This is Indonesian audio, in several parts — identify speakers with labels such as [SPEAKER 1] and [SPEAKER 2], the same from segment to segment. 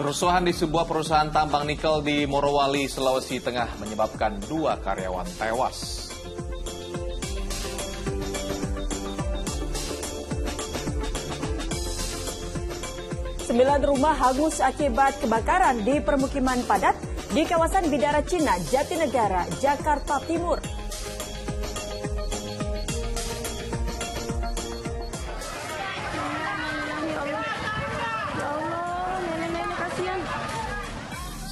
[SPEAKER 1] Kerusuhan di sebuah perusahaan tambang nikel di Morowali, Sulawesi Tengah menyebabkan 2 karyawan tewas.
[SPEAKER 2] Sembilan rumah hangus akibat kebakaran di permukiman padat di kawasan Bidara Cina, Jatinegara, Jakarta Timur.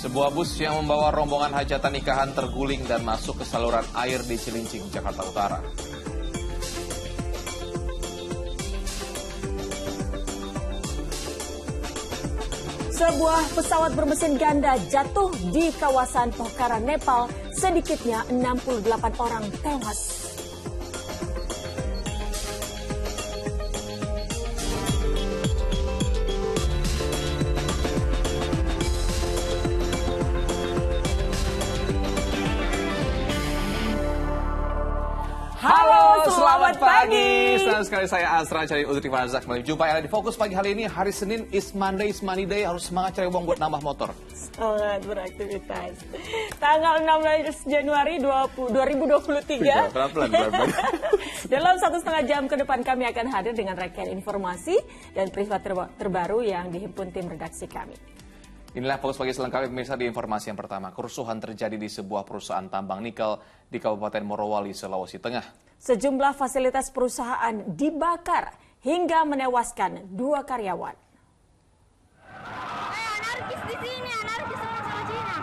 [SPEAKER 1] Sebuah bus yang membawa rombongan hajatan nikahan terguling dan masuk ke saluran air di Cilincing, Jakarta Utara.
[SPEAKER 2] Sebuah pesawat bermesin ganda jatuh di kawasan Pokhara, Nepal. Sedikitnya 68 orang tewas.
[SPEAKER 1] Halo, selamat pagi. Senang sekali saya Asra cari Udri Fazak. Jumpa Anda di Fokus Pagi hari ini, hari Senin, is Monday, harus semangat cari uang buat nambah motor.
[SPEAKER 2] Semangat beraktivitas. Tanggal 16 Januari 2023.
[SPEAKER 1] Pelan-pelan.
[SPEAKER 2] Dalam 1,5 jam ke depan kami akan hadir dengan rangkaian informasi dan peristiwa terbaru yang dihimpun tim redaksi kami.
[SPEAKER 1] Inilah Fokus Pagi selengkapnya pemirsa. Di informasi yang pertama, kerusuhan terjadi di sebuah perusahaan tambang nikel di Kabupaten Morowali, Sulawesi Tengah.
[SPEAKER 2] Sejumlah fasilitas perusahaan dibakar hingga menewaskan 2 karyawan.
[SPEAKER 3] Anarkis di sini, anarkis sama Cina.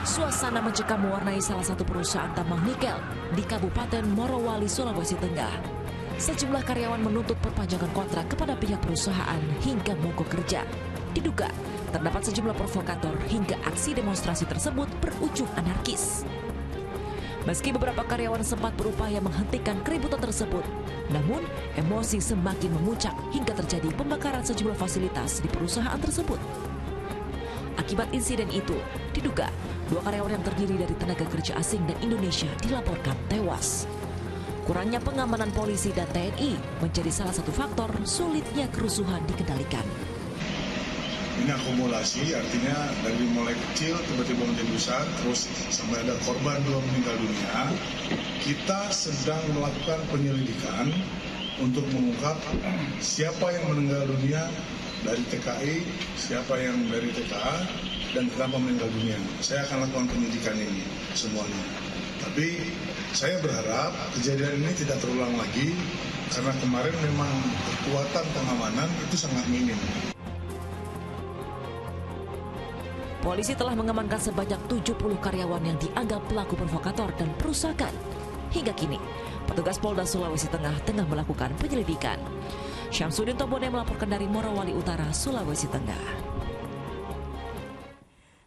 [SPEAKER 4] Suasana mencekam mewarnai salah satu perusahaan tambang nikel di Kabupaten Morowali, Sulawesi Tengah. Sejumlah karyawan menuntut perpanjangan kontrak kepada pihak perusahaan hingga mogok kerja. Diduga terdapat sejumlah provokator hingga aksi demonstrasi tersebut berujung anarkis. Meski beberapa karyawan sempat berupaya menghentikan keributan tersebut, namun emosi semakin memuncak hingga terjadi pembakaran sejumlah fasilitas di perusahaan tersebut. Akibat insiden itu, diduga 2 karyawan yang terdiri dari tenaga kerja asing dan Indonesia dilaporkan tewas. Kurangnya pengamanan polisi dan TNI menjadi salah satu faktor sulitnya kerusuhan dikendalikan.
[SPEAKER 5] Ini akumulasi, artinya dari mulai kecil tiba-tiba menjadi besar, terus sampai ada korban 2 meninggal dunia. Kita sedang melakukan penyelidikan untuk mengungkap siapa yang meninggal dunia dari TKI, siapa yang dari TKA, dan kenapa meninggal dunia. Saya akan lakukan penyidikan ini semuanya. Tapi saya berharap kejadian ini tidak terulang lagi, karena kemarin memang kekuatan pengamanan itu sangat minim.
[SPEAKER 4] Polisi telah mengamankan sebanyak 70 karyawan yang dianggap pelaku provokator dan perusakan. Hingga kini, petugas Polda Sulawesi Tengah melakukan penyelidikan. Syamsuddin Tobone melaporkan dari Morowali Utara, Sulawesi Tengah.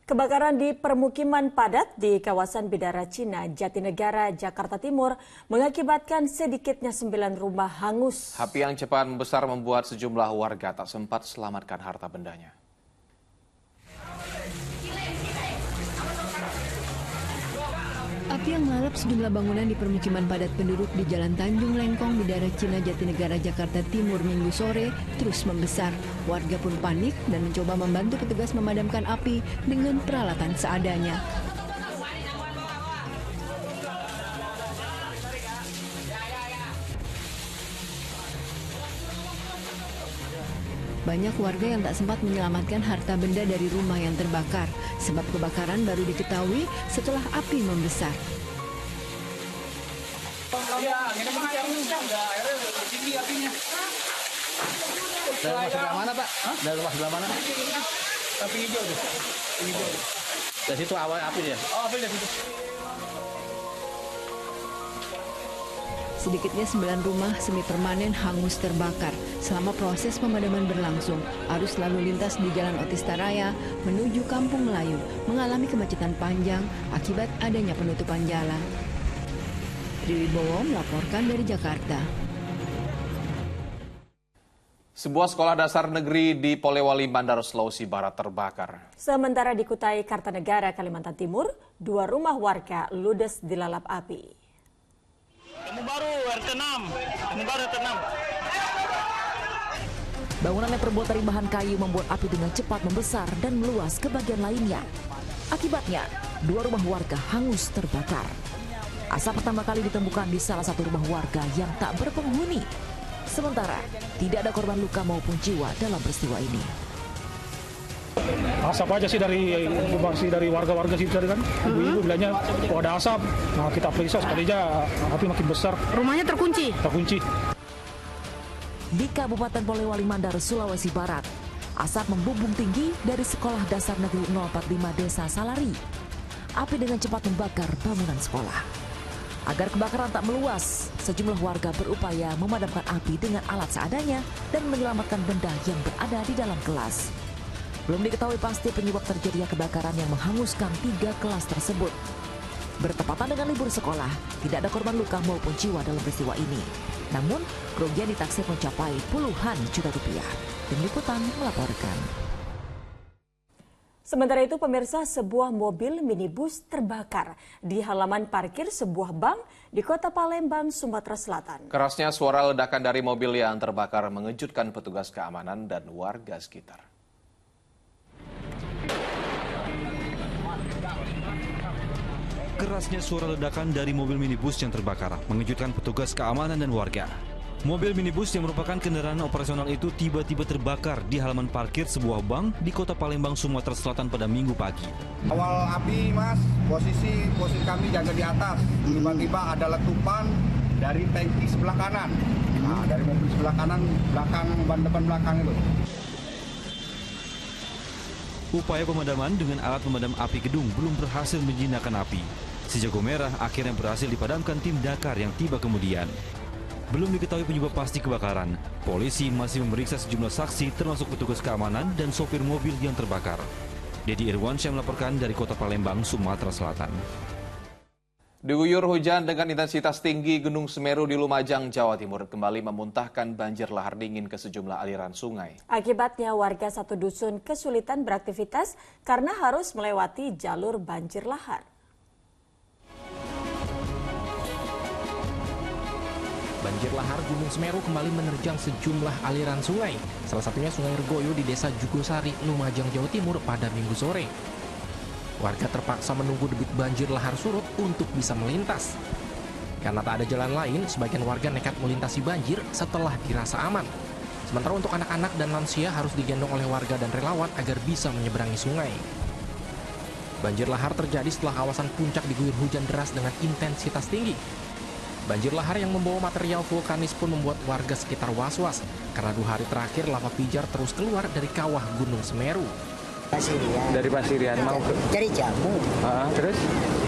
[SPEAKER 2] Kebakaran di permukiman padat di kawasan Bidara Cina, Jatinegara, Jakarta Timur mengakibatkan sedikitnya 9 rumah hangus.
[SPEAKER 1] Api yang cepat membesar membuat sejumlah warga tak sempat selamatkan harta bendanya.
[SPEAKER 6] Api yang melalap sejumlah bangunan di permukiman padat penduduk di Jalan Tanjung Lengkong, Bidara Cina, Jatinegara, Jakarta Timur Minggu sore terus membesar. Warga pun panik dan mencoba membantu petugas memadamkan api dengan peralatan seadanya. Banyak warga yang tak sempat menyelamatkan harta benda dari rumah yang terbakar, sebab kebakaran baru diketahui setelah api membesar.
[SPEAKER 7] Dari rumah sebelah mana, Pak? Dari rumah sebelah mana?
[SPEAKER 5] Api hijau tuh.
[SPEAKER 7] Dari situ awal api dia?
[SPEAKER 5] Oh, api dari situ.
[SPEAKER 6] Sedikitnya 9 rumah semi permanen hangus terbakar. Selama proses pemadaman berlangsung, arus lalu lintas di Jalan Otista Raya menuju Kampung Melayu mengalami kemacetan panjang akibat adanya penutupan jalan. Triwibowo melaporkan dari Jakarta.
[SPEAKER 1] Sebuah sekolah dasar negeri di Polewali, Mandar, Sulawesi Barat terbakar.
[SPEAKER 2] Sementara di Kutai, Kartanegara, Kalimantan Timur, 2 rumah warga ludes dilalap api.
[SPEAKER 8] Kamu baru RT 6.
[SPEAKER 4] Bangunan yang terbuat dari bahan kayu membuat api dengan cepat membesar dan meluas ke bagian lainnya. Akibatnya, 2 rumah warga hangus terbakar. Asap pertama kali ditemukan di salah satu rumah warga yang tak berpenghuni. Sementara, tidak ada korban luka maupun jiwa dalam peristiwa ini.
[SPEAKER 8] Asap aja sih dari warga-warga sini tadi kan. Ibu-ibu bilangnya ada asap. Nah, kita periksa sekalinya api makin besar.
[SPEAKER 3] Rumahnya terkunci?
[SPEAKER 8] Terkunci.
[SPEAKER 4] Di Kabupaten Polewali Mandar, Sulawesi Barat, asap membumbung tinggi dari Sekolah Dasar Negeri 045 Desa Salari. Api dengan cepat membakar bangunan sekolah. Agar kebakaran tak meluas, sejumlah warga berupaya memadamkan api dengan alat seadanya dan menyelamatkan benda yang berada di dalam kelas. Belum diketahui pasti penyebab terjadinya kebakaran yang menghanguskan 3 kelas tersebut. Bertepatan dengan libur sekolah, tidak ada korban luka maupun jiwa dalam peristiwa ini. Namun, kerugian ditaksir mencapai puluhan juta rupiah. Tim Liputan melaporkan.
[SPEAKER 2] Sementara itu, pemirsa, sebuah mobil minibus terbakar di halaman parkir sebuah bank di Kota Palembang, Sumatera Selatan.
[SPEAKER 1] Kerasnya suara ledakan dari mobil yang terbakar mengejutkan petugas keamanan dan warga sekitar.
[SPEAKER 9] Kerasnya suara ledakan dari mobil minibus yang terbakar mengejutkan petugas keamanan dan warga. Mobil minibus yang merupakan kendaraan operasional itu tiba-tiba terbakar di halaman parkir sebuah bank di Kota Palembang, Sumatera Selatan pada Minggu pagi.
[SPEAKER 10] Awal api, Mas, posisi kami jaga di atas. Tiba-tiba ada letupan dari tangki sebelah kanan. Nah, dari mobil sebelah kanan, ban depan belakang itu.
[SPEAKER 9] Upaya pemadaman dengan alat pemadam api gedung belum berhasil menjinakkan api. Si jago merah akhirnya berhasil dipadamkan tim Dakar yang tiba kemudian. Belum diketahui penyebab pasti kebakaran. Polisi masih memeriksa sejumlah saksi termasuk petugas keamanan dan sopir mobil yang terbakar. Dedi Irwansyah melaporkan dari Kota Palembang, Sumatera Selatan.
[SPEAKER 1] Diguyur hujan dengan intensitas tinggi, Gunung Semeru di Lumajang, Jawa Timur kembali memuntahkan banjir lahar dingin ke sejumlah aliran sungai.
[SPEAKER 2] Akibatnya warga satu dusun kesulitan beraktivitas karena harus melewati jalur banjir lahar.
[SPEAKER 11] Banjir lahar Gunung Semeru kembali menerjang sejumlah aliran sungai. Salah satunya Sungai Regoyo di Desa Jugosari, Lumajang, Jawa Timur pada Minggu sore. Warga terpaksa menunggu debit banjir lahar surut untuk bisa melintas. Karena tak ada jalan lain, sebagian warga nekat melintasi banjir setelah dirasa aman. Sementara untuk anak-anak dan lansia harus digendong oleh warga dan relawan agar bisa menyeberangi sungai. Banjir lahar terjadi setelah kawasan puncak diguyur hujan deras dengan intensitas tinggi. Banjir lahar yang membawa material vulkanis pun membuat warga sekitar was-was karena 2 hari terakhir lava pijar terus keluar dari kawah Gunung Semeru.
[SPEAKER 12] Pasirian.
[SPEAKER 13] Dari Pasirian mau ke
[SPEAKER 12] cari jamu.
[SPEAKER 13] Terus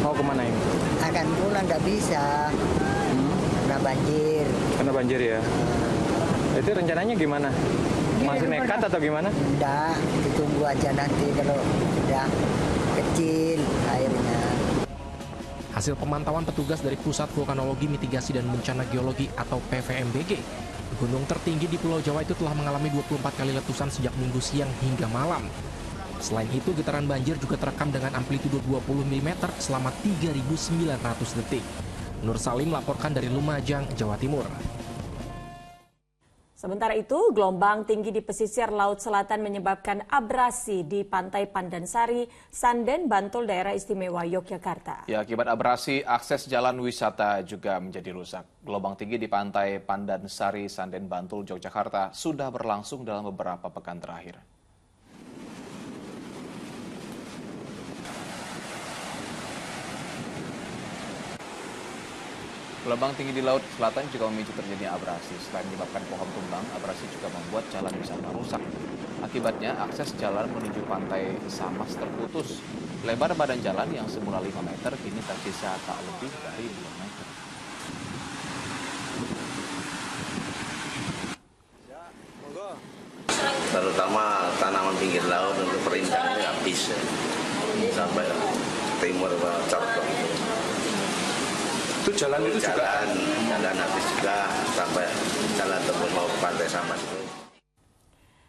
[SPEAKER 13] mau kemana ini?
[SPEAKER 12] Akan pulang nggak bisa karena banjir.
[SPEAKER 13] Karena banjir ya. Itu rencananya gimana? Masih nekat atau gimana?
[SPEAKER 12] Enggak, ditunggu aja nanti kalau udah kecil airnya.
[SPEAKER 11] Hasil pemantauan petugas dari Pusat Vulkanologi, Mitigasi dan Bencana Geologi atau PVMBG, gunung tertinggi di Pulau Jawa itu telah mengalami 24 kali letusan sejak Minggu siang hingga malam. Selain itu, getaran banjir juga terekam dengan amplitudo 20 mm selama 3.900 detik. Nur Salim melaporkan dari Lumajang, Jawa Timur.
[SPEAKER 2] Sementara itu, gelombang tinggi di pesisir Laut Selatan menyebabkan abrasi di Pantai Pandansari, Sanden, Bantul, Daerah Istimewa Yogyakarta.
[SPEAKER 1] Ya, akibat abrasi, akses jalan wisata juga menjadi rusak. Gelombang tinggi di Pantai Pandansari, Sanden, Bantul, Yogyakarta sudah berlangsung dalam beberapa pekan terakhir. Gelombang tinggi di Laut Selatan juga memicu terjadinya abrasi. Selain menyebabkan pohon tumbang, abrasi juga membuat jalan wisata rusak. Akibatnya, akses jalan menuju Pantai Samas terputus. Lebar badan jalan yang semula 5 meter kini tersisa tak lebih dari 2 meter.
[SPEAKER 14] Terutama tanaman pinggir laut untuk perindahannya habis sampai timur Cordoba.
[SPEAKER 13] Itu jalan itu juga
[SPEAKER 14] jalan habis juga sampai jalan tembus mau Pantai Samas itu.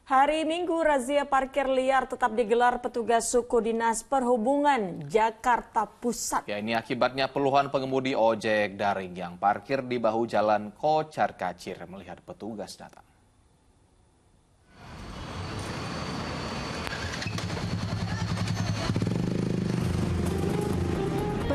[SPEAKER 2] Hari Minggu, razia parkir liar tetap digelar petugas suku Dinas Perhubungan Jakarta Pusat.
[SPEAKER 1] Ya, ini akibatnya puluhan pengemudi ojek daring yang parkir di bahu jalan kocar-kacir melihat petugas datang.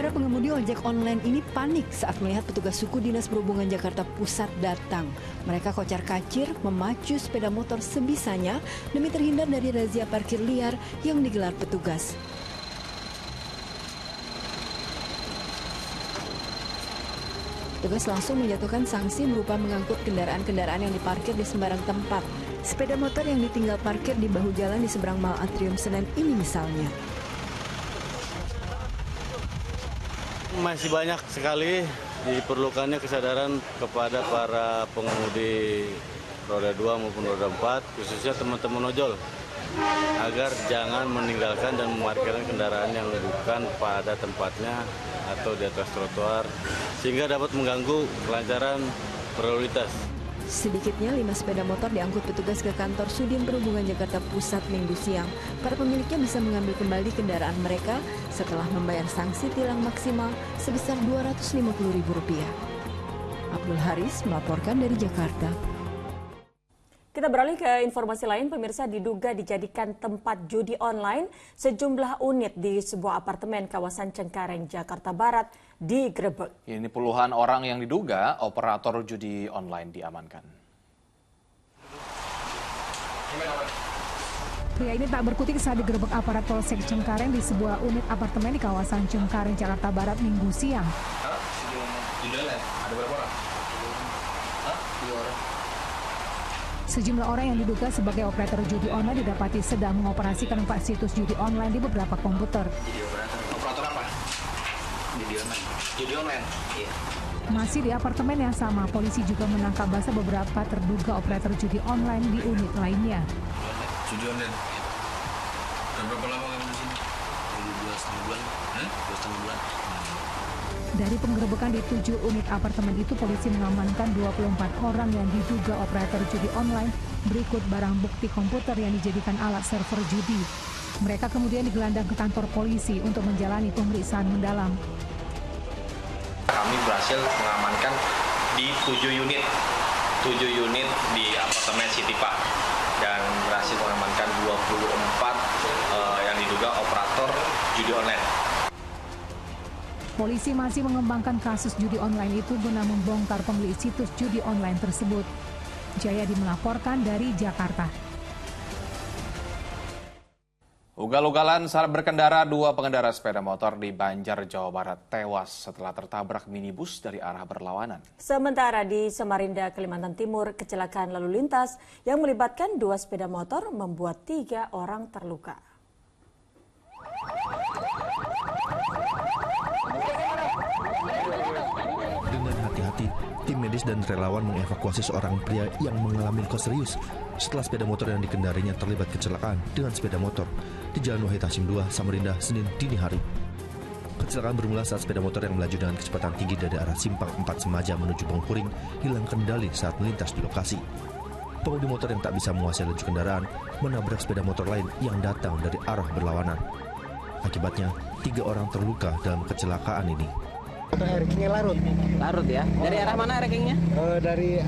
[SPEAKER 6] Para pengemudi ojek online ini panik saat melihat petugas suku Dinas Perhubungan Jakarta Pusat datang. Mereka kocar-kacir memacu sepeda motor sebisanya demi terhindar dari razia parkir liar yang digelar petugas. Petugas langsung menjatuhkan sanksi berupa mengangkut kendaraan-kendaraan yang diparkir di sembarang tempat. Sepeda motor yang ditinggal parkir di bahu jalan di seberang Mall Atrium Senen ini misalnya.
[SPEAKER 15] Masih banyak sekali diperlukannya kesadaran kepada para pengemudi roda 2 maupun roda 4, khususnya teman-teman ojol, agar jangan meninggalkan dan memarkirkan kendaraan yang bukan pada tempatnya atau di atas trotoar, sehingga dapat mengganggu kelancaran berlalu lintas.
[SPEAKER 6] Sedikitnya 5 sepeda motor diangkut petugas ke kantor Sudin Perhubungan Jakarta Pusat Minggu siang. Para pemiliknya bisa mengambil kembali kendaraan mereka setelah membayar sanksi tilang maksimal sebesar Rp250.000. Abdul Haris melaporkan dari Jakarta.
[SPEAKER 2] Kita beralih ke informasi lain, pemirsa. Diduga dijadikan tempat judi online, sejumlah unit di sebuah apartemen kawasan Cengkareng, Jakarta Barat digerebek.
[SPEAKER 1] Ini puluhan orang yang diduga operator judi online diamankan.
[SPEAKER 16] Pria ini tak berkutik saat digerebek aparat Polsek Cengkareng di sebuah unit apartemen di kawasan Cengkareng, Jakarta Barat Minggu siang.
[SPEAKER 17] Ada berapa orang? 3 orang.
[SPEAKER 16] Sejumlah orang yang diduga sebagai operator judi online didapati sedang mengoperasikan 4 situs judi online di beberapa komputer.
[SPEAKER 17] Operator apa? Judi online. Judi online? Iya.
[SPEAKER 16] Masih di apartemen yang sama, polisi juga menangkap basah beberapa terduga operator judi online di unit lainnya.
[SPEAKER 17] Judi online? Dan berapa lama kamu di sini? 2,5 bulan. 2,5 bulan.
[SPEAKER 16] Dari penggerebekan di 7 unit apartemen itu, polisi mengamankan 24 orang yang diduga operator judi online berikut barang bukti komputer yang dijadikan alat server judi. Mereka kemudian digelandang ke kantor polisi untuk menjalani pemeriksaan mendalam.
[SPEAKER 18] Kami berhasil mengamankan di 7 unit di apartemen City Park dan berhasil mengamankan 24 yang diduga operator judi online.
[SPEAKER 16] Polisi masih mengembangkan kasus judi online itu guna membongkar pemilik situs judi online tersebut. Jayadi melaporkan dari Jakarta.
[SPEAKER 1] Ugal-ugalan saat berkendara, 2 pengendara sepeda motor di Banjar, Jawa Barat tewas setelah tertabrak minibus dari arah berlawanan.
[SPEAKER 2] Sementara di Samarinda, Kalimantan Timur, kecelakaan lalu lintas yang melibatkan 2 sepeda motor membuat 3 orang terluka.
[SPEAKER 19] Dengan hati-hati, tim medis dan relawan mengevakuasi seorang pria yang mengalami luka serius setelah sepeda motor yang dikendarinya terlibat kecelakaan dengan sepeda motor di Jalan Wahid Hasyim 2, Samarinda, Senin dini hari. Kecelakaan bermula saat sepeda motor yang melaju dengan kecepatan tinggi dari arah Simpang 4 Semaja menuju Bengkuring hilang kendali saat melintas di lokasi. Pengemudi motor yang tak bisa menguasai laju kendaraan menabrak sepeda motor lain yang datang dari arah berlawanan. Akibatnya, 3 orang terluka dalam kecelakaan ini.
[SPEAKER 20] Rankingnya larut ya? Dari arah mana rankingnya? Dari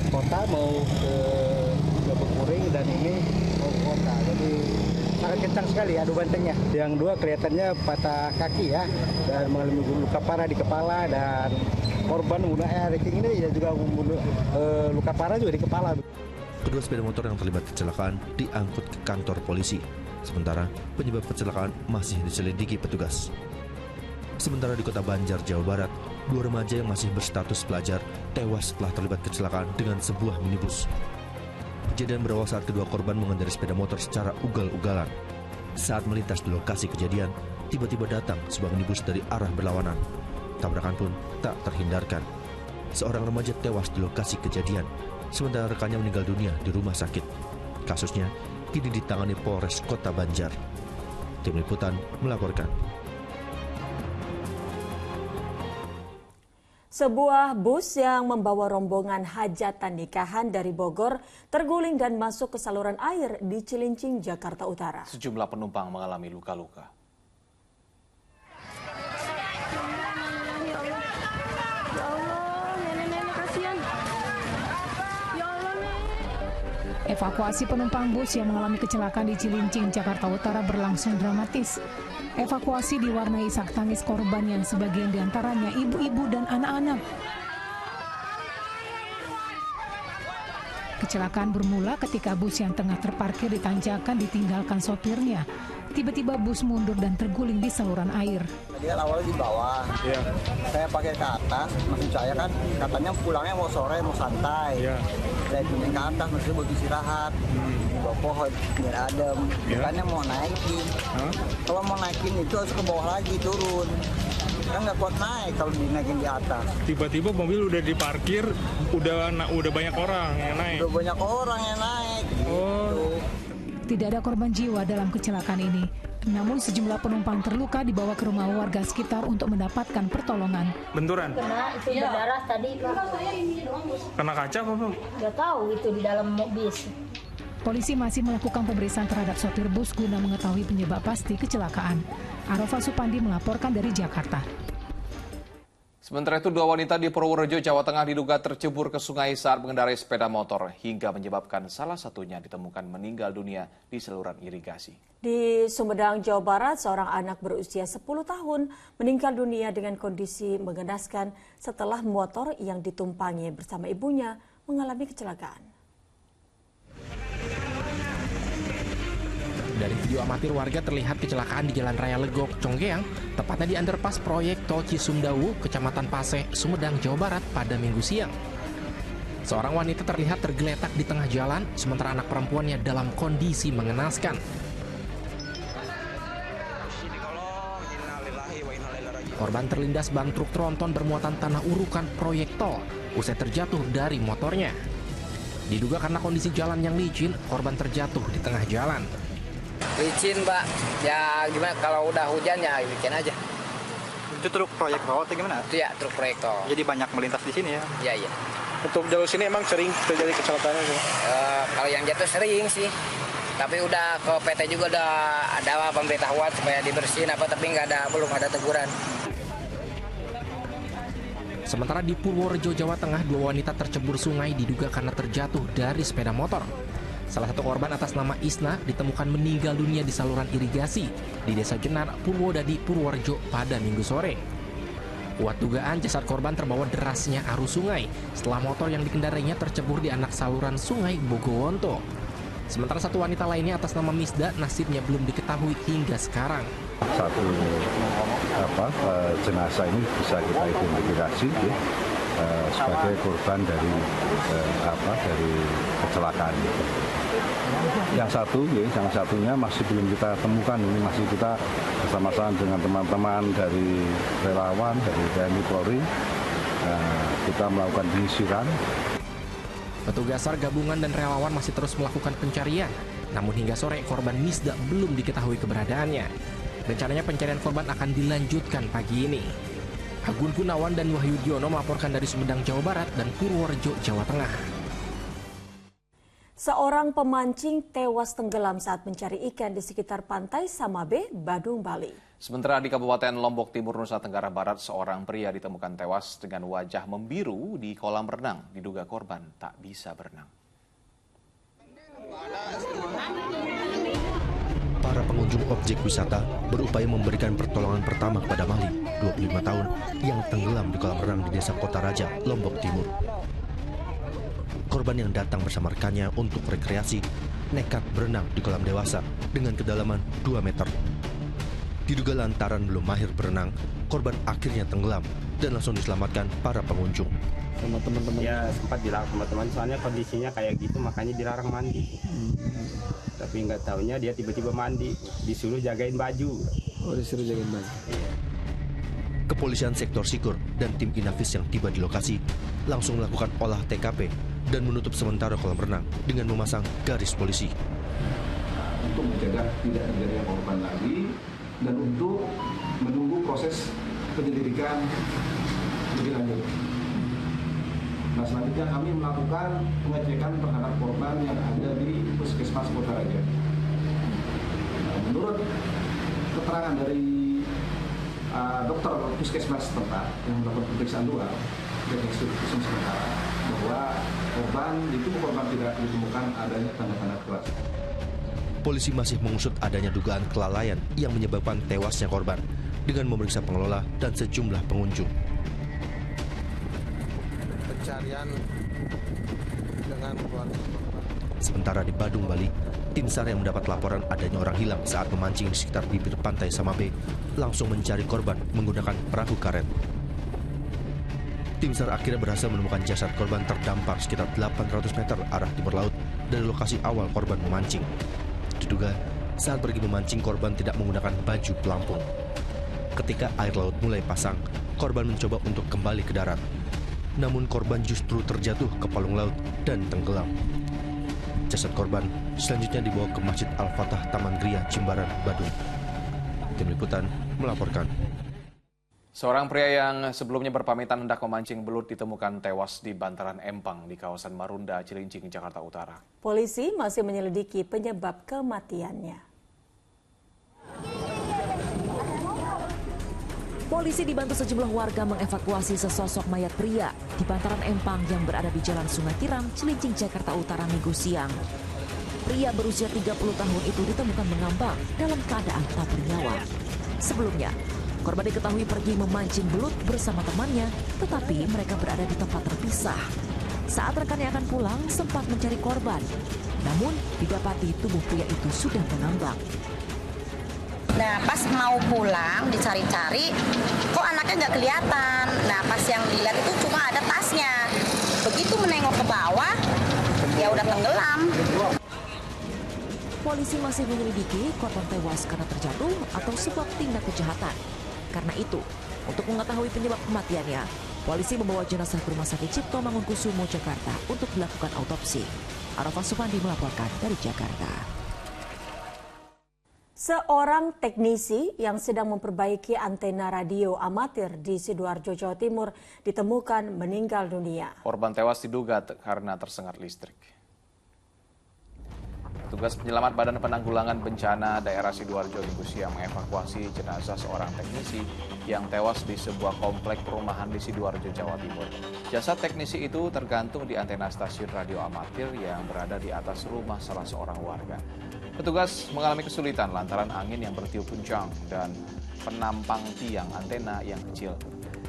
[SPEAKER 20] kota mau ke Bengkuring dan ini mau ke kota. Jadi sangat kencang sekali adu bantengnya. Yang 2 kelihatannya patah kaki ya dan mengalami luka parah di kepala, dan korban ranking ini ya juga luka parah juga di kepala.
[SPEAKER 19] Kedua sepeda motor yang terlibat kecelakaan diangkut ke kantor polisi. Sementara penyebab kecelakaan masih diselidiki petugas. Sementara di kota Banjar, Jawa Barat, 2 remaja yang masih berstatus pelajar tewas setelah terlibat kecelakaan dengan sebuah minibus. Kejadian berawal saat kedua korban mengendarai sepeda motor secara ugal-ugalan. Saat melintas di lokasi kejadian, tiba-tiba datang sebuah minibus dari arah berlawanan. Tabrakan pun tak terhindarkan. Seorang remaja tewas di lokasi kejadian, sementara rekannya meninggal dunia di rumah sakit. Kasusnya kini ditangani Polres Kota Banjar. Tim Liputan melaporkan.
[SPEAKER 2] Sebuah bus yang membawa rombongan hajatan nikahan dari Bogor terguling dan masuk ke saluran air di Cilincing, Jakarta Utara.
[SPEAKER 1] Sejumlah penumpang mengalami luka-luka.
[SPEAKER 16] Evakuasi penumpang bus yang mengalami kecelakaan di Cilincing, Jakarta Utara berlangsung dramatis. Evakuasi diwarnai isak tangis korban yang sebagian diantaranya ibu-ibu dan anak-anak. Kecelakaan bermula ketika bus yang tengah terparkir di tanjakan ditinggalkan sopirnya. Tiba-tiba bus mundur dan terguling di saluran air.
[SPEAKER 10] Dia awalnya di bawah, saya pakai ke atas, maksud saya kan katanya pulangnya mau sore, mau santai. Saya pindah ke atas, maksudnya buat istirahat, di bawah pohon, biar adem. Bukannya mau naikin, kalau mau naikin itu harus ke bawah lagi, turun. Kan nggak kuat naik kalau dinaikin di atas.
[SPEAKER 8] Tiba-tiba mobil udah diparkir, udah banyak orang yang naik.
[SPEAKER 10] Udah banyak orang yang naik.
[SPEAKER 16] Tidak ada korban jiwa dalam kecelakaan ini. Namun sejumlah penumpang terluka dibawa ke rumah warga sekitar untuk mendapatkan pertolongan.
[SPEAKER 8] Benturan?
[SPEAKER 3] Kena itu berdarah tadi.
[SPEAKER 8] Kena kaca apa, Bang?
[SPEAKER 3] Nggak tahu itu di dalam bis.
[SPEAKER 16] Polisi masih melakukan pemeriksaan terhadap sopir bus guna mengetahui penyebab pasti kecelakaan. Arofah Supandi melaporkan dari Jakarta.
[SPEAKER 1] Sementara itu, 2 wanita di Purworejo, Jawa Tengah diduga tercebur ke sungai saat mengendarai sepeda motor hingga menyebabkan salah satunya ditemukan meninggal dunia di saluran irigasi.
[SPEAKER 2] Di Sumedang, Jawa Barat, seorang anak berusia 10 tahun meninggal dunia dengan kondisi mengenaskan setelah motor yang ditumpangi bersama ibunya mengalami kecelakaan.
[SPEAKER 11] Dari video amatir warga terlihat kecelakaan di Jalan Raya Legok, Conggeang, tepatnya di underpass proyek Tol Cisumdawu, Kecamatan Paseh, Sumedang, Jawa Barat pada Minggu siang. Seorang wanita terlihat tergeletak di tengah jalan, sementara anak perempuannya dalam kondisi mengenaskan. Korban terlindas ban truk tronton bermuatan tanah urukan proyek tol, usai terjatuh dari motornya. Diduga karena kondisi jalan yang licin, korban terjatuh di tengah jalan.
[SPEAKER 21] Licin, Mbak. Ya gimana kalau udah hujan ya licin aja.
[SPEAKER 22] Itu truk proyek tol atau gimana?
[SPEAKER 21] Iya, truk proyek tol.
[SPEAKER 22] Jadi banyak melintas di sini ya?
[SPEAKER 21] Iya, iya.
[SPEAKER 22] Untuk jalur sini emang sering terjadi kecelakaan?
[SPEAKER 21] Kalau yang jatuh sering sih. Tapi udah ke PT juga udah ada pemberitahuan supaya dibersihin tapi belum ada teguran.
[SPEAKER 11] Sementara di Purworejo, Jawa Tengah, 2 wanita tercebur sungai diduga karena terjatuh dari sepeda motor. Salah satu korban atas nama Isna ditemukan meninggal dunia di saluran irigasi di Desa Jenar, Purwodadi, Purworejo pada Minggu sore. Kuat dugaan jasad korban terbawa derasnya arus sungai setelah motor yang dikendarainya tercebur di anak saluran sungai Bogowonto. Sementara satu wanita lainnya atas nama Misda nasibnya belum diketahui hingga sekarang.
[SPEAKER 23] Satu jenazah ini bisa kita identifikasi sebagai korban dari kecelakaan. Yang satunya masih belum kita temukan, ini masih kita bersama-sama dengan teman-teman dari relawan dari TNI Polri kita melakukan penyisiran.
[SPEAKER 11] Petugas SAR gabungan dan relawan masih terus melakukan pencarian. Namun hingga sore korban Misda belum diketahui keberadaannya. Rencananya pencarian korban akan dilanjutkan pagi ini. Agun Gunawan dan Wahyu Diono melaporkan dari Sumedang, Jawa Barat dan Purworejo, Jawa Tengah.
[SPEAKER 2] Seorang pemancing tewas tenggelam saat mencari ikan di sekitar pantai Samabe, Badung, Bali.
[SPEAKER 1] Sementara di Kabupaten Lombok Timur, Nusa Tenggara Barat, seorang pria ditemukan tewas dengan wajah membiru di kolam renang. Diduga korban tak bisa berenang.
[SPEAKER 19] Para pengunjung objek wisata berupaya memberikan pertolongan pertama kepada Mali, 25 tahun, yang tenggelam di kolam renang di Desa Kota Raja, Lombok Timur. Korban yang datang bersama rekannya untuk rekreasi nekat berenang di kolam dewasa dengan kedalaman 2 meter. Diduga lantaran belum mahir berenang, korban akhirnya tenggelam dan langsung diselamatkan para pengunjung.
[SPEAKER 24] Sama teman-teman? Ya sempat bilang sama teman, soalnya kondisinya kayak gitu makanya dilarang mandi. Tapi nggak taunya dia tiba-tiba mandi, disuruh jagain baju. Oh, disuruh jagain baju.
[SPEAKER 19] Kepolisian sektor Sikur dan tim Inavis yang tiba di lokasi langsung melakukan olah TKP dan menutup sementara kolam renang dengan memasang garis polisi.
[SPEAKER 25] Untuk mencegah tidak terjadinya korban lagi dan untuk menunggu proses penyelidikan lebih lanjut. Nah, selanjutnya kami melakukan pengecekan terhadap korban yang ada di Puskesmas Kota Raja. Nah, menurut keterangan dari dokter Puskesmas setempat yang melakukan pemeriksaan luar dan ekstubisum sementara bahwa korban, di tubuh korban tidak ditemukan adanya tanda-tanda kekerasan.
[SPEAKER 19] Polisi masih mengusut adanya dugaan kelalaian yang menyebabkan tewasnya korban dengan memeriksa pengelola dan sejumlah pengunjung.
[SPEAKER 4] Pencarian dengan keluarga korban.
[SPEAKER 19] Sementara di Badung, Bali, tim SAR yang mendapat laporan adanya orang hilang saat memancing di sekitar bibir pantai Samabe langsung mencari korban menggunakan perahu karet. Tim SAR akhirnya berhasil menemukan jasad korban terdampar sekitar 800 meter arah timur laut dari lokasi awal korban memancing. Diduga, saat pergi memancing korban tidak menggunakan baju pelampung. Ketika air laut mulai pasang, korban mencoba untuk kembali ke darat. Namun korban justru terjatuh ke palung laut dan tenggelam. Jasad korban selanjutnya dibawa ke Masjid Al-Fatah Taman Gria, Jimbaran, Badung. Tim Liputan melaporkan.
[SPEAKER 1] Seorang pria yang sebelumnya berpamitan hendak memancing belut ditemukan tewas di bantaran Empang di kawasan Marunda, Cilincing, Jakarta Utara.
[SPEAKER 2] Polisi masih menyelidiki penyebab kematiannya.
[SPEAKER 5] Polisi dibantu sejumlah warga mengevakuasi sesosok mayat pria di bantaran Empang yang berada di Jalan Sungai Tiram, Cilincing, Jakarta Utara Minggu siang. Pria berusia 30 tahun itu ditemukan mengambang dalam keadaan tak bernyawa. Sebelumnya, korban diketahui pergi memancing belut bersama temannya, tetapi mereka berada di tempat terpisah. Saat rekannya akan pulang, sempat mencari korban. Namun, didapati tubuh pria itu sudah mengambang.
[SPEAKER 7] Nah, pas mau pulang, dicari-cari, kok anaknya nggak kelihatan. Nah, pas yang dilihat itu cuma ada tasnya. Begitu menengok ke bawah, ya udah tenggelam.
[SPEAKER 5] Polisi masih menyelidiki korban tewas karena terjatuh atau sebab tindak kejahatan. Karena itu, untuk mengetahui penyebab kematiannya, polisi membawa jenazah ke Rumah Sakit Cipto Mangunkusumo, Jakarta untuk dilakukan autopsi. Arafah Supandi melaporkan dari Jakarta.
[SPEAKER 2] Seorang teknisi yang sedang memperbaiki antena radio amatir di Sidoarjo, Jawa Timur ditemukan meninggal dunia.
[SPEAKER 1] Korban tewas diduga karena tersengat listrik. Tugas penyelamat Badan Penanggulangan Bencana Daerah Sidoarjo Minggu siang mengevakuasi jenazah seorang teknisi yang tewas di sebuah komplek perumahan di Sidoarjo, Jawa Timur. Jasad teknisi itu tergantung di antena stasiun radio amatir yang berada di atas rumah salah seorang warga. Petugas mengalami kesulitan lantaran angin yang bertiup kencang dan penampang tiang antena yang kecil.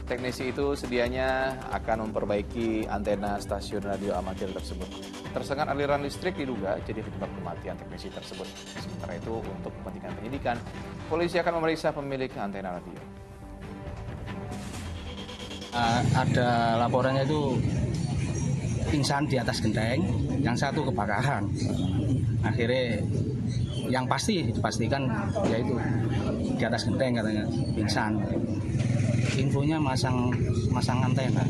[SPEAKER 1] Teknisi itu sedianya akan memperbaiki antena stasiun radio amatir tersebut. Tersengat aliran listrik diduga jadi penyebab kematian teknisi tersebut. Sementara itu, untuk kepentingan penyidikan, polisi akan memeriksa pemilik antena radio.
[SPEAKER 9] Ada laporannya itu pingsan di atas genteng, yang satu kebakaran. Akhirnya yang pasti dipastikan yaitu di atas genteng katanya pingsan. Infonya masang antena.